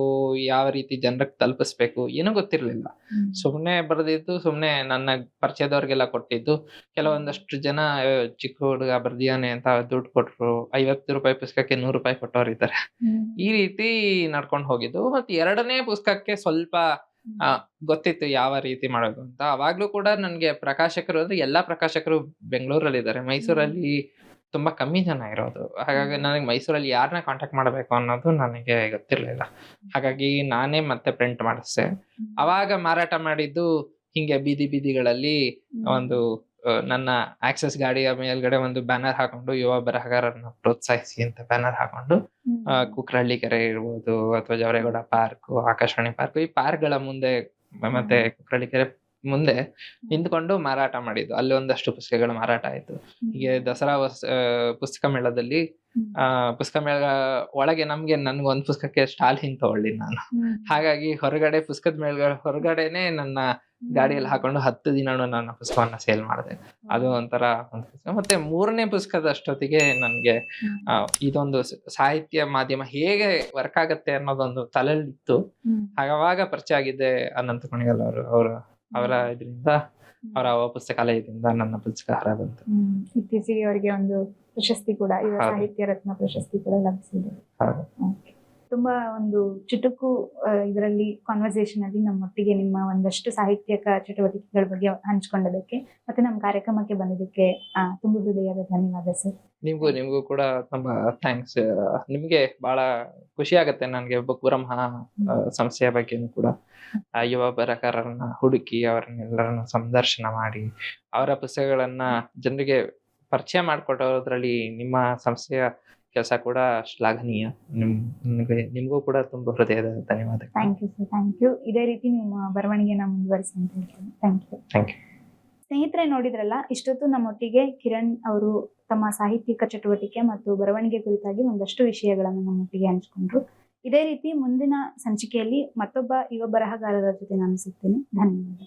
ಯಾವ ರೀತಿ ಜನರಿಗೆ ತಲುಪಿಸ್ಬೇಕು ಏನೂ ಗೊತ್ತಿರ್ಲಿಲ್ಲ. ಸುಮ್ನೆ ಬರ್ದಿದ್ದು, ಸುಮ್ನೆ ನನ್ನ ಪರಿಚಯದವ್ರಿಗೆಲ್ಲ ಕೊಟ್ಟಿದ್ದು. ಕೆಲವೊಂದಷ್ಟು ಜನ ಚಿಕ್ಕ ಹುಡುಗ ಬರ್ದಿಯಾನೆ ಅಂತ ದುಡ್ಡು ಕೊಟ್ರು. 50 ರೂಪಾಯಿ ಪುಸ್ತಕಕ್ಕೆ 100 ರೂಪಾಯಿ ಕೊಟ್ಟವ್ರು ಇದ್ದಾರೆ. ಈ ರೀತಿ ನಡ್ಕೊಂಡು ಹೋಗಿದ್ದು. ಮತ್ತೆ 2ನೇ ಪುಸ್ತಕಕ್ಕೆ ಸ್ವಲ್ಪ ಗೊತ್ತಿತ್ತು ಯಾವ ರೀತಿ ಮಾಡೋದು ಅಂತ. ಅವಾಗ್ಲೂ ಕೂಡ ನನ್ಗೆ ಪ್ರಕಾಶಕರು ಅಂದ್ರೆ ಎಲ್ಲಾ ಪ್ರಕಾಶಕರು ಬೆಂಗಳೂರಲ್ಲಿ ಇದ್ದಾರೆ, ಮೈಸೂರಲ್ಲಿ ತುಂಬಾ ಕಮ್ಮಿ ಜನ ಇರೋದು. ಹಾಗಾಗಿ ನನಗೆ ಮೈಸೂರಲ್ಲಿ ಯಾರನ್ನ ಕಾಂಟ್ಯಾಕ್ಟ್ ಮಾಡ್ಬೇಕು ಅನ್ನೋದು ನನಗೆ ಗೊತ್ತಿರ್ಲಿಲ್ಲ. ಹಾಗಾಗಿ ನಾನೇ ಮತ್ತೆ ಪ್ರಿಂಟ್ ಮಾಡಿಸ್ದೆ. ಅವಾಗ ಮಾರಾಟ ಮಾಡಿದ್ದು ಹಿಂಗೆ ಬೀದಿಗಳಲ್ಲಿ ಒಂದು ನನ್ನ ಆಕ್ಸೆಸ್ ಗಾಡಿಯ ಮೇಲ್ಗಡೆ ಒಂದು ಬ್ಯಾನರ್ ಹಾಕೊಂಡು ಯುವ ಬರಹಗಾರರನ್ನ ಪ್ರೋತ್ಸಾಹಿಸಿ ಅಂತ ಬ್ಯಾನರ್ ಹಾಕೊಂಡು ಕುಕ್ರಹಳ್ಳಿ ಕೆರೆ ಇರ್ಬೋದು ಅಥವಾ ಜವರೇಗೌಡ ಪಾರ್ಕ್, ಆಕಾಶವಾಣಿ ಪಾರ್ಕ್, ಈ ಪಾರ್ಕ್ಗಳ ಮುಂದೆ ಮತ್ತೆ ಕುಕ್ರಹಳ್ಳಿ ಕೆರೆ ಮುಂದೆ ನಿಂತ್ಕೊಂಡು ಮಾರಾಟ ಮಾಡಿದ್ದು. ಅಲ್ಲಿ ಒಂದಷ್ಟು ಪುಸ್ತಕಗಳು ಮಾರಾಟ ಆಯ್ತು. ಹೀಗೆ ದಸರಾ ಪುಸ್ತಕ ಮೇಳದಲ್ಲಿ ಪುಸ್ತಕ ಮೇಳ ಒಳಗೆ ನನ್ಗೊಂದ್ ಪುಸ್ತಕಕ್ಕೆ ಸ್ಟಾಲ್ ಹಿಂಗ್ ತಗೊಳ್ಳಿ ನಾನು. ಹಾಗಾಗಿ ಹೊರಗಡೆ ಪುಸ್ತಕದ ಮೇಳ ಹೊರಗಡೆನೆ ನನ್ನ ಗಾಡಿಯಲ್ಲಿ ಹಾಕೊಂಡು 10 ದಿನ ನನ್ನ ಪುಸ್ತಕವನ್ನ ಸೇಲ್ ಮಾಡಿದೆ. ಅದು ಒಂಥರ ಒಂದು ಪುಸ್ತಕ. ಮತ್ತೆ 3ನೇ ಪುಸ್ತಕದಷ್ಟೊತ್ತಿಗೆ ನನ್ಗೆ ಇದೊಂದು ಸಾಹಿತ್ಯ ಮಾಧ್ಯಮ ಹೇಗೆ ವರ್ಕ್ ಆಗತ್ತೆ ಅನ್ನೋದೊಂದು ತಲೆಯಲ್ಲಿತ್ತು. ಆವಾಗ ಪರಿಚಯ ಆಗಿದ್ದೆ ಅನಂತ ಕುಣಿಗಲ್ ಅವರ ಇದರಿಂದ, ಅವರ ಪುಸ್ತಕಾಲಯದಿಂದ ನನ್ನ ಪುಸ್ತಕ ಹೊರ ಬಂತು. ಇತ್ತೀಚೆಗೆ ಅವರಿಗೆ ಒಂದು ಪ್ರಶಸ್ತಿ ಕೂಡ, ಸಾಹಿತ್ಯ ರತ್ನ ಪ್ರಶಸ್ತಿ ಕೂಡ ಲಭಿಸಿದೆ. ತುಂಬಾ ಒಂದು ಚುಟುಕು ಇದರಲ್ಲಿ ಕಾನ್ವರ್ಸೇಷನ್ ಅಲ್ಲಿ ನಮ್ಮೊಟ್ಟಿಗೆ ನಿಮ್ಮ ಒಂದಷ್ಟು ಸಾಹಿತ್ಯಕ ಚಟುವಟಿಕೆಗಳ ಬಗ್ಗೆ ಹಂಚ್ಕೊಂಡದಕ್ಕೆ ಮತ್ತೆ ನಮ್ಮ ಕಾರ್ಯಕ್ರಮಕ್ಕೆ ಬಂದಿದ್ದಕ್ಕೆ ತುಂಬ ಹೃದಯದ ಧನ್ಯವಾದ ಸರ್. ನಿಮ್ಗೂ ಕೂಡ ತುಂಬಾ ಥ್ಯಾಂಕ್ಸ್. ನಿಮ್ಗೆ ಬಹಳ ಖುಷಿ ಆಗತ್ತೆ ನನ್ಗೆ ಬುಕ್ ಬ್ರಹ್ಮ ಸಂಸ್ಥೆಯ ಬಗ್ಗೆನೂ ಕೂಡ ಯುವ ಬರಹಗಾರರನ್ನ ಹುಡುಕಿ ಅವರನ್ನೆಲ್ಲರನ್ನು ಸಂದರ್ಶನ ಮಾಡಿ ಅವರ ಪುಸ್ತಕಗಳನ್ನ ಜನರಿಗೆ ಪರಿಚಯ ಮಾಡಿಕೊಡೋದ್ರಲ್ಲಿ ನಿಮ್ಮ ಸಂಸ್ಥೆಯ ಕೆಲಸ ಕೂಡ ಶ್ಲಾಘನೀಯ. ನಿಮ್ಗೂ ಕೂಡ ತುಂಬಾ ಹೃದಯದ ಧನ್ಯವಾದ. Thank you sir, thank you. ಇದೇ ರೀತಿ ನಿಮ್ಮ ಬರವಣಿಗೆನ ಮುಂದುವರಿಸಿ ಅಂತ ಹೇಳ್ತೀನಿ. Thank you. ಸ್ನೇಹಿತರೆ, ನೋಡಿದ್ರಲ್ಲ, ಇಷ್ಟೊತ್ತು ನಮ್ಮೊಟ್ಟಿಗೆ ಕಿರಣ್ ಅವರು ತಮ್ಮ ಸಾಹಿತ್ಯಿಕ ಚಟುವಟಿಕೆ ಮತ್ತು ಬರವಣಿಗೆ ಕುರಿತಾಗಿ ಒಂದಷ್ಟು ವಿಷಯಗಳನ್ನು ನಮ್ಮೊಟ್ಟಿಗೆ ಹಂಚಿಕೊಂಡ್ರು. ಇದೇ ರೀತಿ ಮುಂದಿನ ಸಂಚಿಕೆಯಲ್ಲಿ ಮತ್ತೊಬ್ಬ ಯುವ ಬರಹಗಾರರ ಜೊತೆ ನಾನು ಸಿಗ್ತೀನಿ. ಧನ್ಯವಾದ.